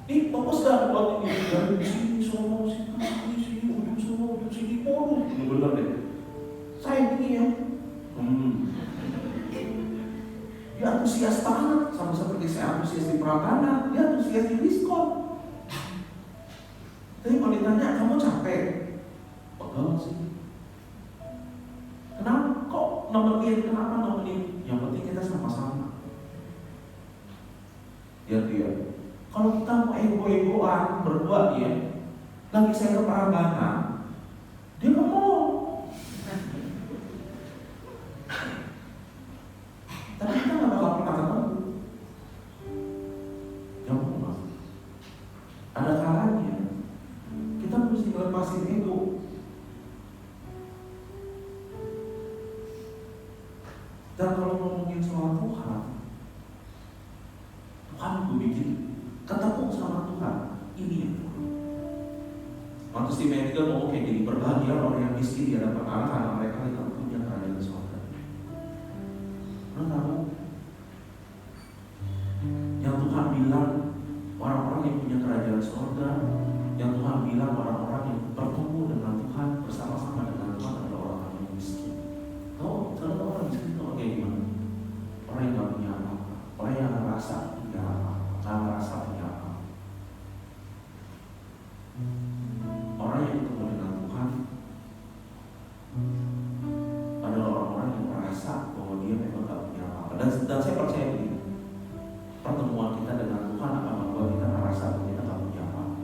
Ini bagus gak buat ini? Dari sini, sono, sini, ujung sono, ujung sini, podo. Bener deh. Saya ini ya. Dia antusias banget, sama seperti saya antusias di Pratana, dia antusias di diskon. Tapi kalau ditanya, kamu capek? Pegel sih. Kenapa? Kok nemenin? Kenapa nemenin? Yang penting kita sama-sama. Ya dia. Kalau kita mau ego-egoan berdua dia, lagi saya ke Prambanan, dia ke mall. Tapi kita nggak bakal pernah ketemu. Jangan mas. Ada caranya. Kita mesti ngelepasin ego. Dan kalau ngomongin soal Tuhan, Tuhan gue bikin ketemu sama Tuhan. Ini yang Tuhan. Waktu si Medical ngomong kayak gini, berbahagia orang yang miskin di hadapan Allah karena mereka tidak punya kerajaan surga. Lo tahu? Yang Tuhan bilang orang-orang yang punya kerajaan surga, yang Tuhan bilang orang-orang yang bertemu dengan Tuhan bersama-sama dengan Tuhan adalah orang-orang yang miskin. Tahu? Kalau orang miskin itu kayak gimana? Orang yang gak punya apa-apa, orang yang ngerasa punya apa-apa, gak ngerasa punya apa-apa. Orang yang ketemu dengan Tuhan adalah orang-orang yang merasa bahwa dia memang gak punya apa-apa. Dan saya percaya begini, pertemuan kita dengan Tuhan akan membuat kita merasa bahwa kita gak punya apa-apa.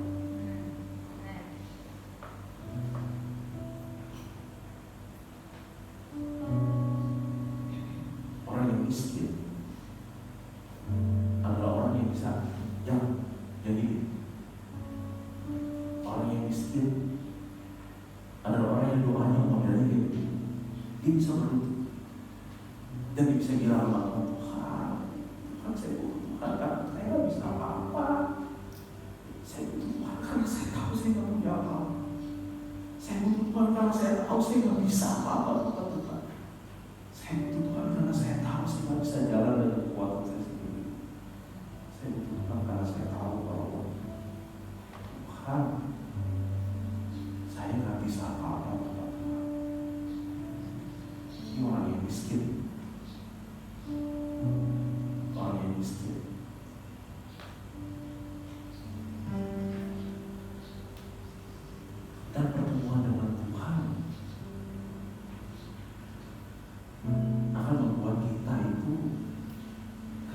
Orang yang miskin adalah orang yang bisa jadi orang yang miskin adalah orang yang doanya umpamanya gitu. Dia bisa berlutut dan dia bisa bilang sama Tuhan, Tuhan saya butuh Tuhan karena saya nggak bisa apa-apa. Saya butuh Tuhan karena saya tahu saya nggak punya apa-apa. Saya butuh Tuhan karena saya tahu saya nggak bisa apa-apa Tuhan. Saya butuh Tuhan karena saya tahu saya nggak bisa jalan dengan kekuatan saya sendiri. Saya butuh Tuhan karena saya tahu bahwa Tuhan, saya nggak bisa apa-apa Tuhan. Ini orang yang miskin. Orang yang miskin. Dan pertemuan dengan Tuhan akan membuat kita itu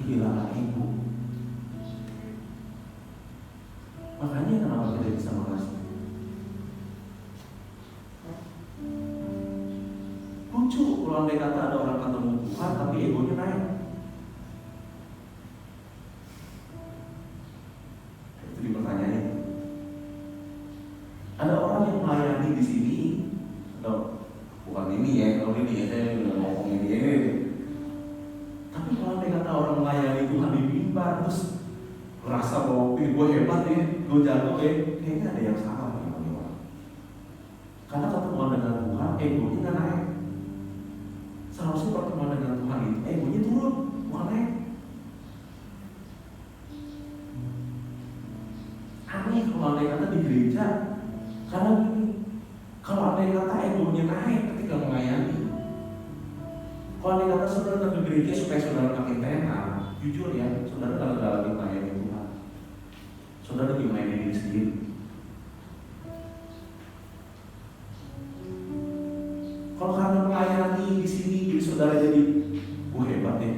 kehilangan ego. Makanya kenapa kita bisa mengasihi. Lucu kalau andai kata ada orang ketemu Tuhan tapi egonya naik. Itu dipertanyain. Ada orang yang melayani di sini, atau bukan ini ya, kalau ini ya saya udah ngomong ini. Tapi kalau andai kata orang melayani Tuhan di mimbar terus merasa bahwa gue hebat ya, gue jago ya, kayaknya ada yang salah nih sama orang. Karena pertemuan dengan Tuhan, egonya nggak naik. Seharusnya pertemuan dengan Tuhan itu egonya turun, bukan naik. Aneh kalau andai kata di gereja, karena gini, kalau andai kata egonya naik ketika melayani. Kalau andai kata saudara datang ke gereja supaya saudara makin tenar, jujur ya, saudara kalau lagi melayani Tuhan, saudara lagi melayani diri sendiri. Kalau karena melayani di sini, jadi saudara jadi, gue hebat ya.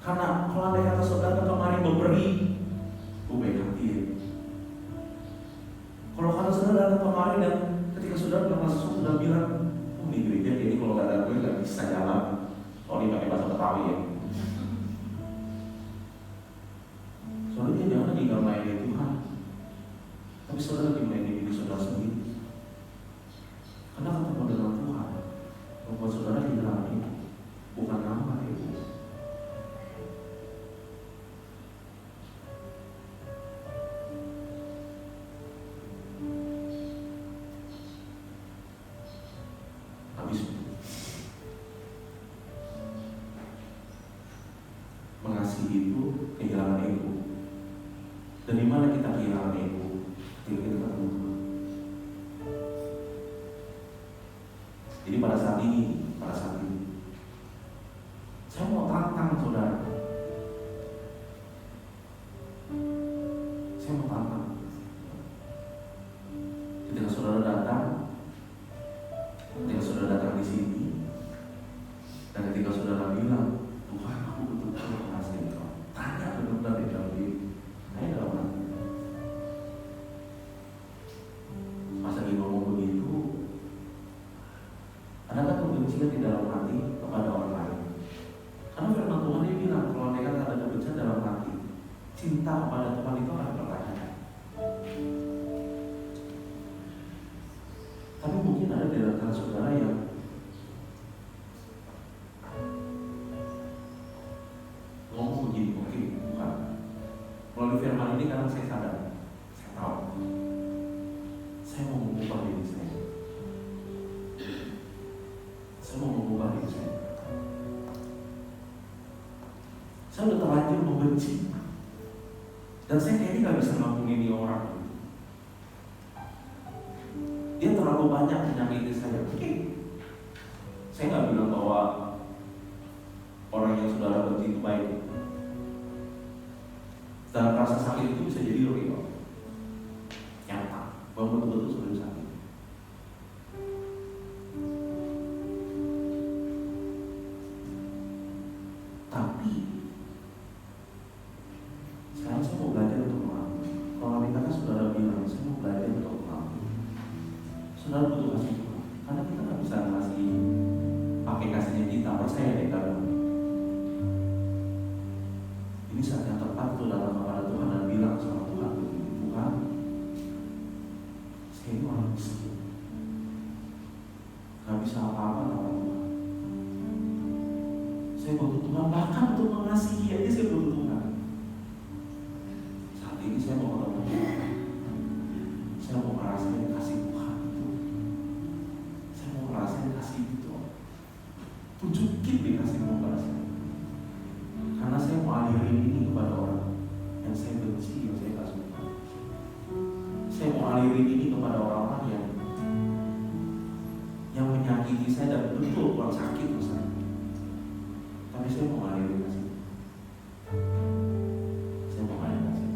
Karena kalau andai kata saudara kemarin memberi, gue baik hati ya. Kalau karena saudara datang kemarin dan ketika saudara melakukan sesuatu sudah bilang, oh di gereja ini kalau nggak ada gue nggak bisa jalan. Kalau ini pakai bahasa Betawi ya. Soalnya jangan lagi nggak melayani Tuhan, tapi saudara lagi melayani diri saudara sendiri. Karena ketemu dengan Tuhan membuat saudara kehilangan itu, bukan nama itu. Jadi pada saat ini, saya mau tantang saudara. Saya mau tantang. Ketika saudara datang di sini, dan ketika saudara bilang, Tuhan, aku betul-betul mengasihi Engkau. Tanya benar-benar di dalam diri. Tanya dalam hati. Masa dia ngomong begitu, adakah kebencian di dalam hati kepada orang lain? Karena firman Tuhan dia bilang, kalau mereka ada kebencian dalam hati, cinta kepada Tuhan itu akan bertanya. Tapi mungkin ada di antara saudara yang ngomong begini, oke, bukan. Melalui firman ini karena saya sadar, saya tahu, saya mau mengubah diri saya. Saya mau mengubah diri saya. Saya udah terlanjur membenci, dan saya kayaknya gak bisa ngampuni orang. Dia terlalu banyak menyakiti saya. Oke, saya gak bilang bahwa orang yang saudara benci itu baik. Dan rasa sakit itu bisa jadi real, nyata, bahwa betul-betul sudah sakit. Tapi sekarang saya mau belajar untuk mengampuni. Kalau dikata saudara bilang, saya mau belajar untuk mengampuni. Saudara butuh kasih Tuhan, karena kita nggak bisa ngasih pakai kasihnya kita. Percaya deh kalian. Ini saat yang tepat untuk datang kepada Tuhan dan bilang sama Tuhan, Tuhan, saya ini orang miskin, gak bisa apa-apa tanpa Tuhan. Saya butuh Tuhan, bahkan untuk mengasihi aja saya butuh Tuhan. Saat ini saya mau ketemu Tuhan. Saya mau ngerasain kasih Tuhan itu. Saya mau ngerasain kasih itu. Tunjukin deh kasih-Mu kepada saya. Karena saya mau alirin ini kepada orang yang saya benci, yang saya gak suka. Saya mau alirin ini kepada orang-orang yang menyakiti saya dan betul orang sakit misalnya. Tapi saya mau alirin kasih. Saya mau alirin kasih.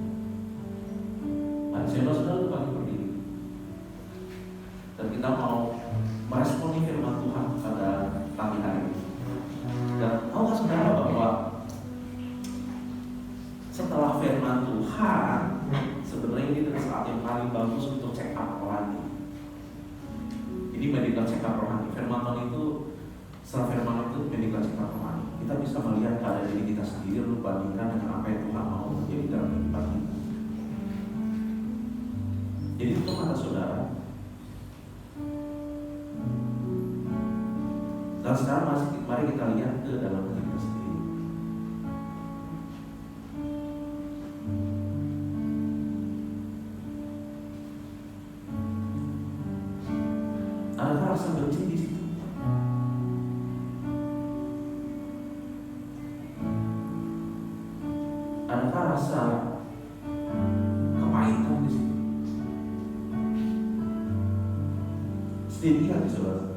Mari saudara-saudara bagi berdiri. Dan kita mau meresponi firman Tuhan pada pagi hari ini. Dan tahukah saudara bahwa setelah firman Tuhan, sebenarnya ini adalah saat yang paling bagus untuk check up rohani. Ini medical check up rohani. Firman Tuhan itu, setelah firman itu medical check up rohani. Kita bisa melihat pada diri kita sendiri, lalu bandingkan dengan apa yang Tuhan mau terjadi dalam kehidupan kita. Jadi itu kata saudara. Dan sekarang mari kita lihat ke dalam diri kita sendiri. Ada rasa benci di situ. Adakah rasa kepahitan di situ? Sendirian saudara.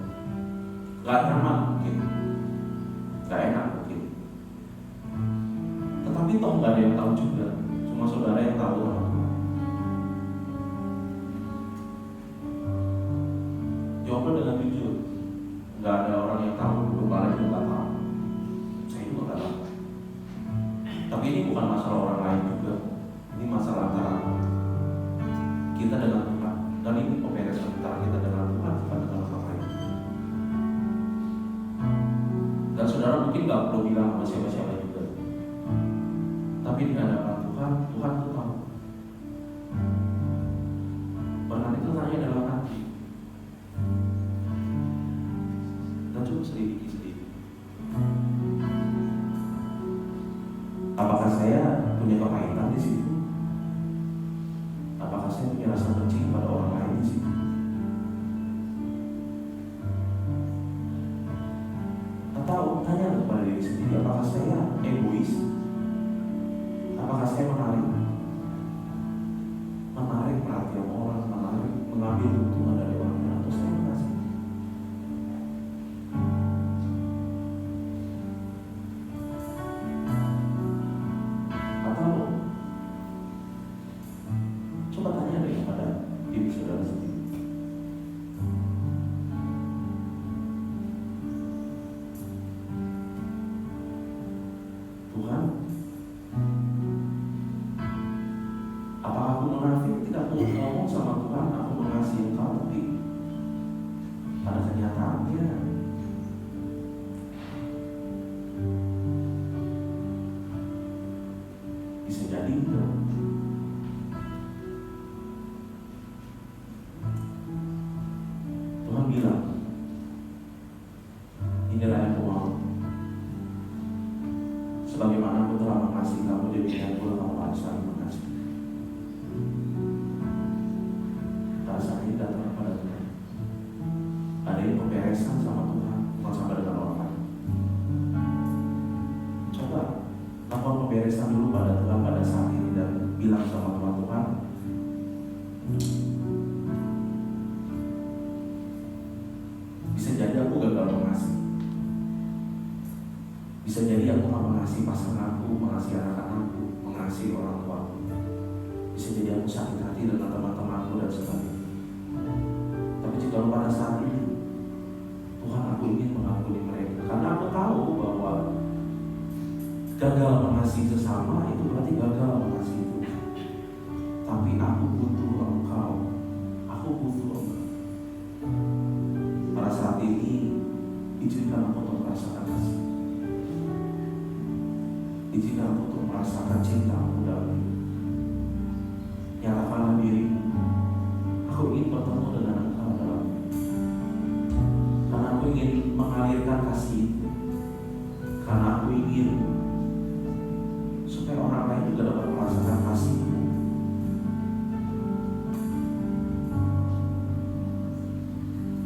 Gak nyaman mungkin, gak enak mungkin. Tetapi toh gak ada yang tahu juga. Cuma saudara yang tahu sama Tuhan. Jawabnya dengan jujur. Gak ada orang yang tahu, kepala juga gak tahu. Saya juga gak tahu. Tapi ini bukan masalah orang lain juga. Ini masalah antara kita dengan Tuhan. Dan ini pemberesan antara kita dengan Tuhan, bukan dengan orang lain. Dan saudara mungkin gak perlu bilang sama siapa-siapa juga. Tapi di hadapan Tuhan, Tuhan itu tahu. Bahkan itu tanya dalam hati. Dan coba selidiki sendiri. Apakah saya punya kepahitan di situ? Apakah saya punya rasa benci kepada orang lain di situ? Atau tanya kepada diri sendiri, apakah saya egois? Apakah saya menarik perhatian orang, mengambil keuntungan dari orang lain, atau saya kasih? Tuhan? Apakah aku munafik? Tidak, aku ngomong sama Tuhan, aku mengasihi Engkau, tapi pada kenyataannya bisa jadi enggak. Tuhan bilang, inilah yang aku mau. Sebagaimana aku telah mengasihi kamu, demikian pula kamu harus saling mengasihi. Rasa ini datang kepada Tuhan. Ada yang pemberesan sama Tuhan, bukan sama dengan orang lain. Coba lakukan pemberesan dulu pada Tuhan pada saat ini dan bilang sama Tuhan, Tuhan, bisa jadi aku gagal mengasihi. Bisa jadi aku gak mengasihi pasanganku, mengasihi anak-anakku, mengasihi orang tuaku. Bisa jadi aku sakit hati dengan teman-temanku dan sebagainya. Tapi jika pada saat ini Tuhan, aku ingin mengampuni mereka, karena aku tahu bahwa gagal mengasihi sesama itu berarti gagal mengasihi Tuhan. Tapi aku butuh Engkau, aku butuh Engkau. Pada saat ini izinkan aku untuk merasakan kasih, izinkan aku untuk merasakan cinta-Mu dalam hidup. Nyatakanlah dirimu, aku ingin bertemu dengan Engkau dalam hidup. Karena aku ingin mengalirkan kasih itu, karena aku ingin supaya orang lain juga dapat merasakan kasih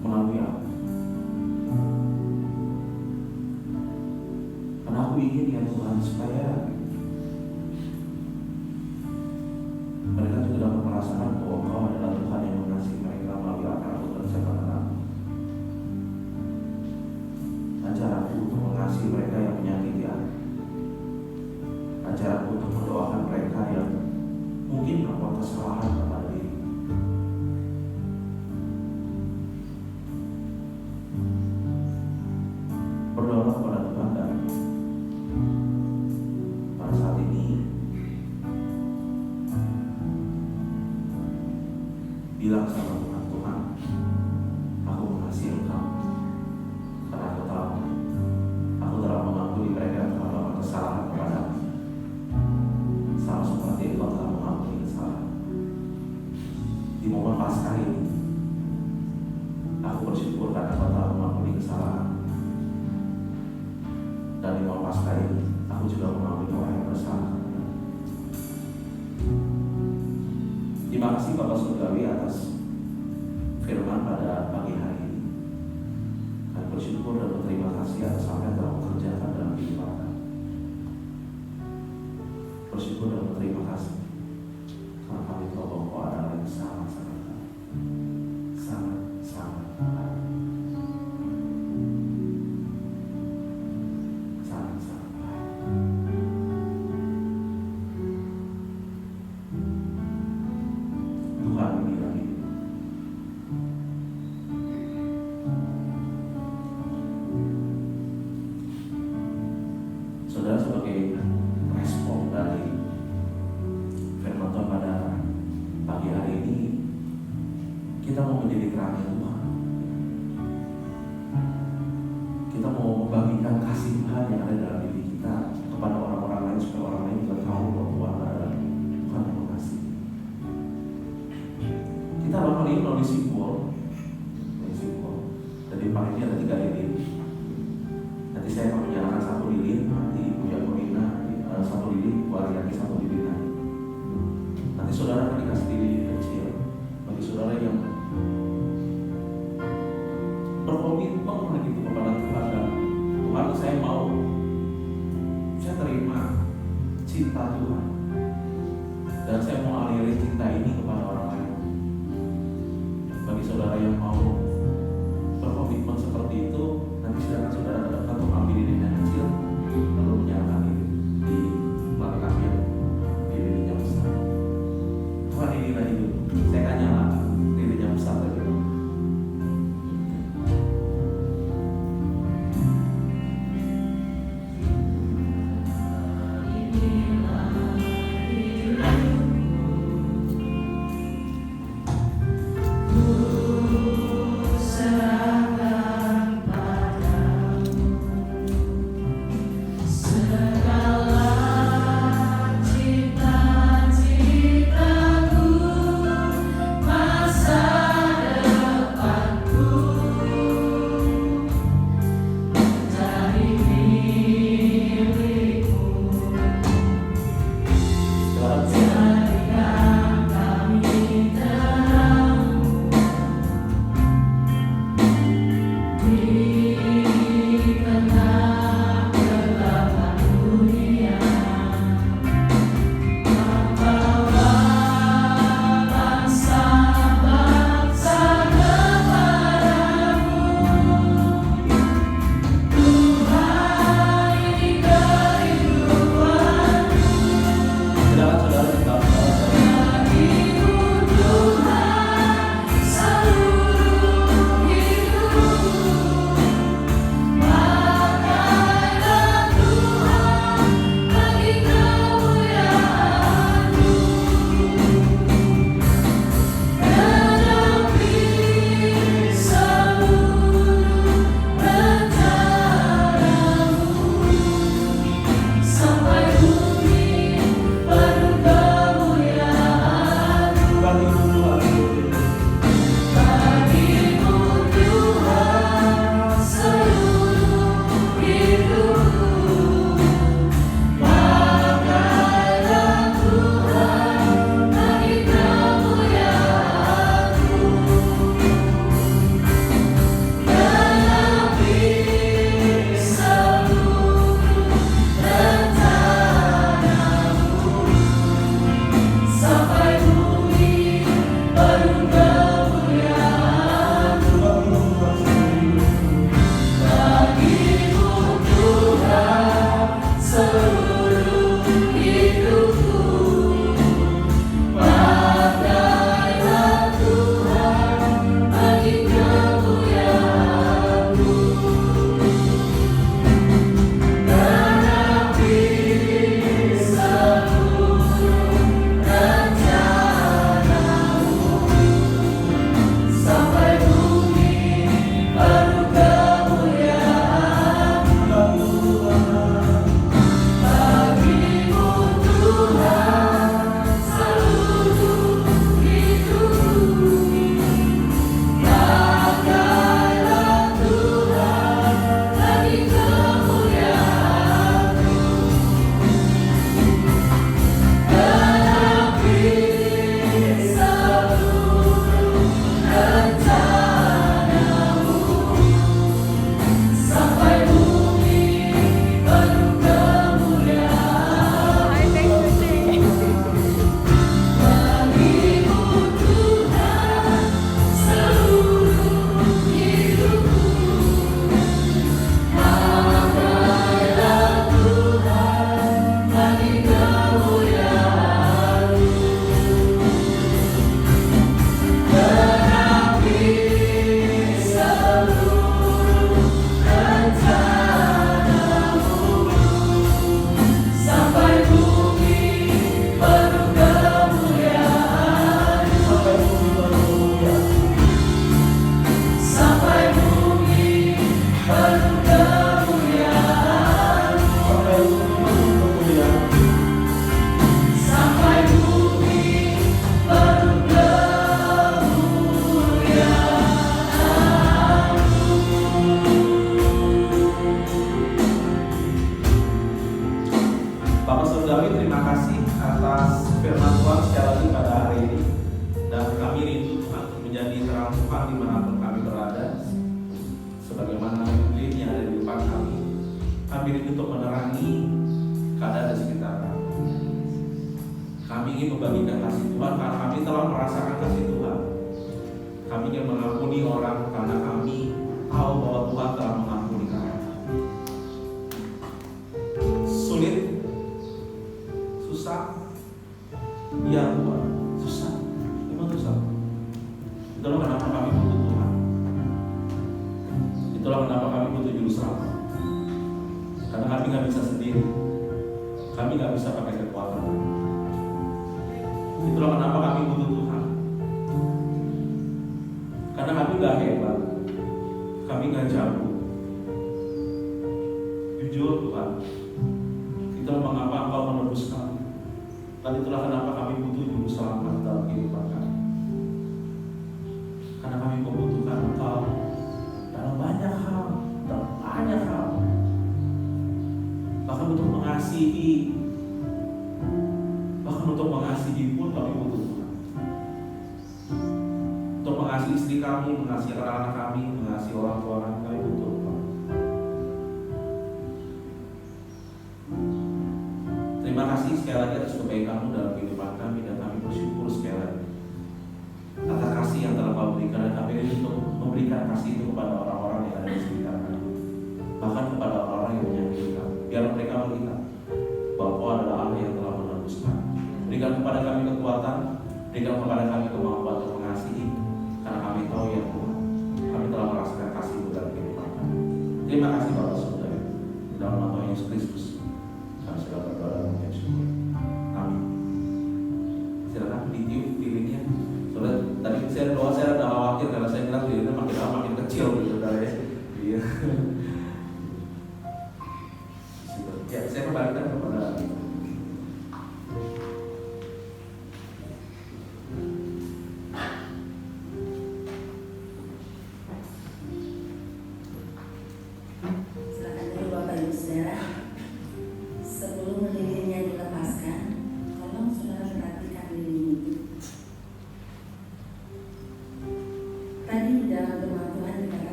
melalui aku. Karena aku ingin ya Tuhan, supaya mereka juga dapat merasakan bahwa Engkau adalah Tuhan yang mengasihi mereka melalui apa yang aku kerjakan dengan aku. Ajar aku untuk mengasihi mereka yang menyakiti aku. Ajar aku untuk mendoakan mereka yang mungkin melakukan kesalahan kepada diri. Berdoa kepada Tuhan dan pada saat ini bilang sama Tuhan, Tuhan, aku mengasihi Engkau karena aku telah mengampuni mereka yang telah melakukan kesalahan kepadamu, sama seperti Engkau telah mengampuni kesalahan. Di momen Paskah ini aku bersyukur karena Engkau telah mengampuni kesalahan. Dan di momen Paskah ini aku juga mengampuni orang yang bersalah. Terima kasih Bapak Surgawi atas firman pada pagi hari ini. Kami bersyukur dan berterima kasih atas apa yang telah mengerjakan dalam kehidupan kami. Bersyukur dan berterima kasih karena kami tahu bahwa Kau adalah yang sangat-sangat baik, sangat-sangat baik, sangat-sangat baik. Tuhan, inilah hidup. Saudara, sebagai respon dari firman Tuhan pada pagi hari ini, kita mau menjadi kerana Tuhan. Kita mau membagikan kasih Tuhan yang ada dalam diri kita kepada orang-orang lain, supaya orang lain juga tahu bahwa Tuhan adalah Tuhan yang mengasihi. Kita lakukan ini melalui simbol. Jadi pagi ini ada 3 lilin. Nanti saya akan menyalakan 1 lilin, nanti Ibu Yakolina 1 lilin, Bu Ariati 1 lilin lagi. Nanti saudara akan dikasih lilin kecil bagi saudara yang berkomitmen gitu kepada Tuhan, dan Tuhan, saya terima cinta Tuhan, dan saya mau aliri cinta ini kepada orang lain. Bagi saudara yang mau berkomitmen seperti itu, nanti silakan saudara datang untuk ambil lilin yang kecil, lalu menyalakan di belakang yang di lilin yang besar. Tuhan, inilah hidup. Saya akan nyalakan lilin yang besar lagi. Kami rindu untuk menerangi keadaan di sekitar kami. Kami ingin membagikan kasih Tuhan karena kami telah merasakan kasih Tuhan. Kami ingin mengampuni orang karena kami tahu bahwa Tuhan telah mengampuni kami. Sulit, susah, ya Tuhan, susah, memang susah. Itulah kenapa kami butuh Tuhan. Itulah kenapa kami butuh juru selamat. Karena kami nggak bisa sendiri, kami nggak bisa pakai kekuatan. Itulah kenapa kami butuh Tuhan. Karena kami nggak hebat, kami nggak jago. Jujur Tuhan, itulah mengapa Engkau menebus kami. Dan itulah kenapa kami butuh juru selamat dalam kehidupan kami. Karena kami membutuhkan Engkau dalam banyak hal, bahkan untuk mengasihi, pun kami butuh Tuhan. Untuk mengasihi istri kami, mengasihi anak-anak kami, mengasihi orang tua kami butuh Tuhan. Terima kasih sekali lagi atas kebaikan-Mu dalam kehidupan kami, dan kami bersyukur sekali lagi atas kasih yang telah Kau berikan, dan kami ingin untuk memberikan kasih itu kepada orang-orang yang ada di sekitar kami, bahkan kepada orang-orang yang menyakiti kami, biar mereka melihat bahwa Kau adalah Allah yang telah menebus kami. Berikan kepada kami kekuatan, berikan kepada kami kemampuan untuk mengasihi, karena kami tahu ya Tuhan, kami telah merasakan kasih-Mu dalam kehidupan kami. Terima kasih Bapak Saudara, dalam nama Tuhan Yesus Kristus kami sudah berdoa dan mengucap syukur. Amin. Silakan ditiup lilinnya. Soalnya tadi saya doa, saya ada khawatir karena saya ngeliat lilinnya makin lama makin kecil gitu, Saudara ya. Iya. Ya, saya kembalikan kepada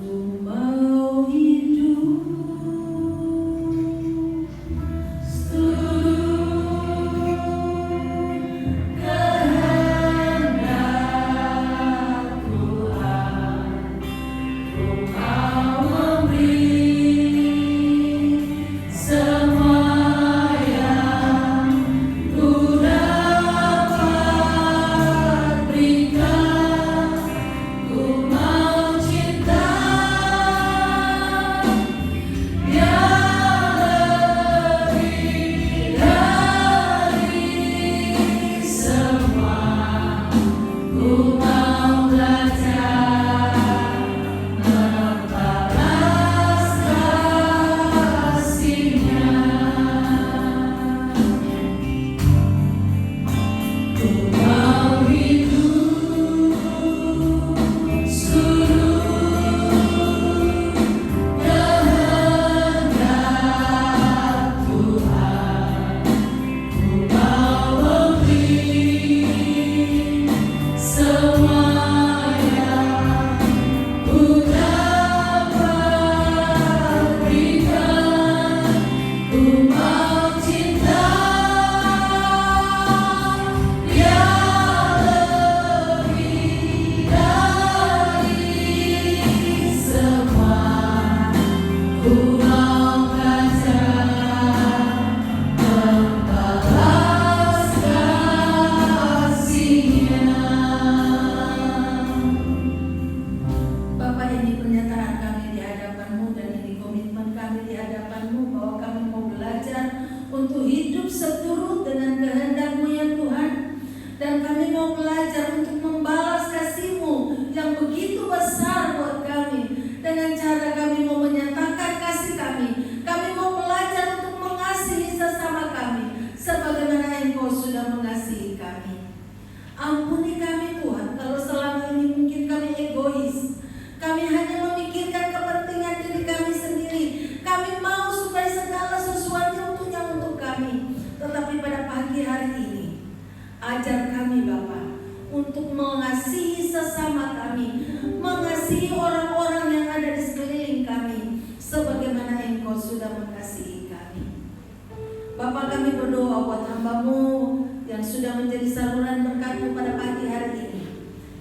Kumau mengasihi orang-orang yang ada di sekeliling kami sebagaimana Engkau sudah mengasihi kami. Bapa, kami berdoa buat hamba-Mu yang sudah menjadi saluran berkat-Mu pada pagi hari ini.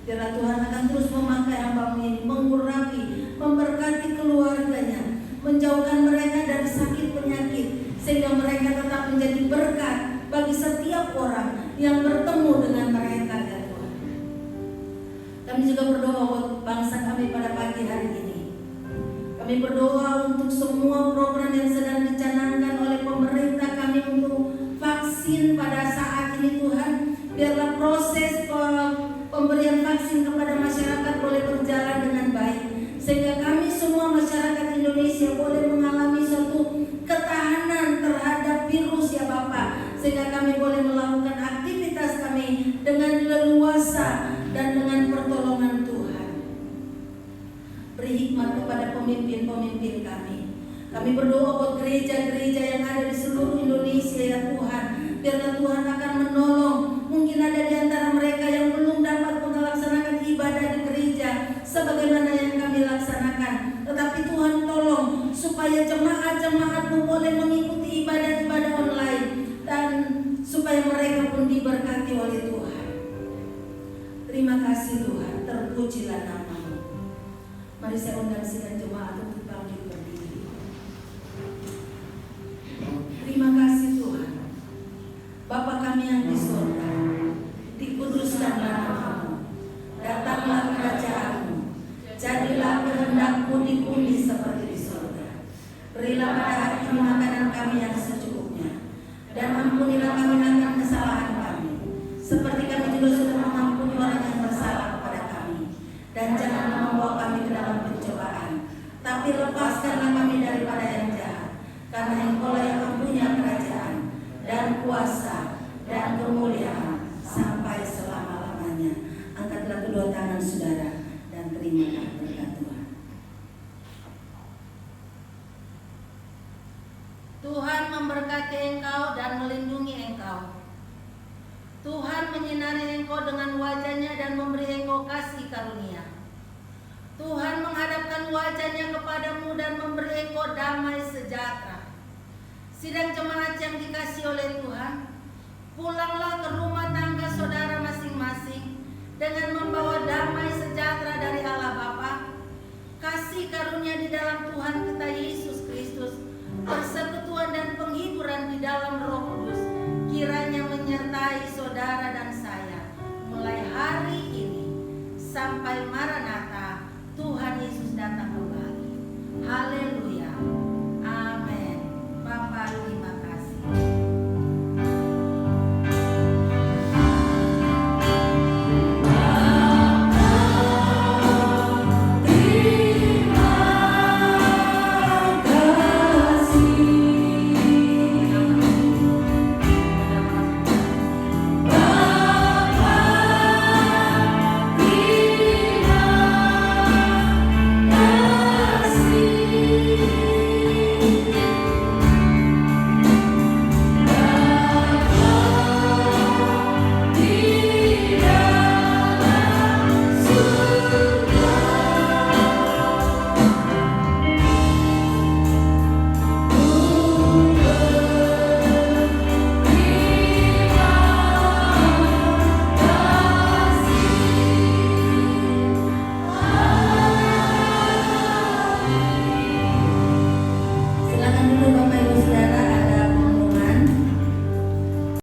Biarlah Tuhan akan terus memakai hamba-Mu ini, mengurapi, memberkati keluarganya, menjauhkan mereka dari sakit penyakit, sehingga mereka tetap menjadi berkat bagi setiap orang yang bertemu dengan mereka, ya Tuhan. Kami juga berdoa buat bangsa kami pada pagi hari ini. Kami berdoa untuk semua program yang sedang dicanangkan oleh pemerintah kami untuk vaksin pada saat ini, Tuhan. Biarlah proses pemberian vaksin kepada masyarakat boleh berjalan dengan baik, sehingga kami semua masyarakat Indonesia boleh mengalami suatu ketahanan terhadap virus, ya Bapak, sehingga kami boleh melakukan aktivitas kami dengan leluasa dan dengan pertolongan Tuhan. Beri hikmat kepada pemimpin-pemimpin kami. Kami berdoa buat gereja-gereja yang ada di seluruh Indonesia, ya Tuhan. Biarlah Tuhan akan menolong. Mungkin ada di antara mereka yang belum dapat melaksanakan ibadah di gereja sebagaimana yang kami laksanakan. Tetapi Tuhan tolong supaya jemaat-jemaat-Mu boleh mengikuti ibadah-ibadah online, dan supaya mereka pun diberkati oleh Tuhan. Terima kasih Tuhan, terpujilah nama-Mu. Mari saya undang sidang jemaat untuk bangkit berdiri. Terima kasih Tuhan. Bapa kami yang di surga, dikuduskanlah nama-Mu, datanglah kerajaan-Mu, jadilah kehendak-Mu di bumi seperti di surga. Berilah pada hari ini makanan kami yang secukupnya, dan ampunilah kami akan kesalahan kami, seperti kami juga sudah mengampuni orang yang bersalah kepada kami. Dan janganlah membawa kami ke dalam pencobaan, tapi lepaskanlah kami daripada yang jahat. Karena Engkau lah yang mempunyai kerajaan dan kuasa dan kemuliaan sampai selama-lamanya. Angkatlah kedua tangan saudara dan terimalah berkat Tuhan. Tuhan memberkati engkau dan melindungi engkau. Tuhan menyinari engkau dengan wajah-Nya dan memberi engkau kasih karunia. Tuhan menghadapkan wajah-Nya kepadamu dan memberi engkau damai sejahtera. Sidang jemaat yang dikasihi oleh Tuhan, pulanglah ke rumah tangga saudara masing-masing dengan membawa damai sejahtera dari Allah Bapa, kasih karunia di dalam Tuhan kita Yesus Kristus, persekutuan dan penghiburan di dalam Roh Kudus, kiranya menyertai saudara dan saya mulai hari ini sampai Maranatha, Tuhan Yesus datang kembali. Haleluya.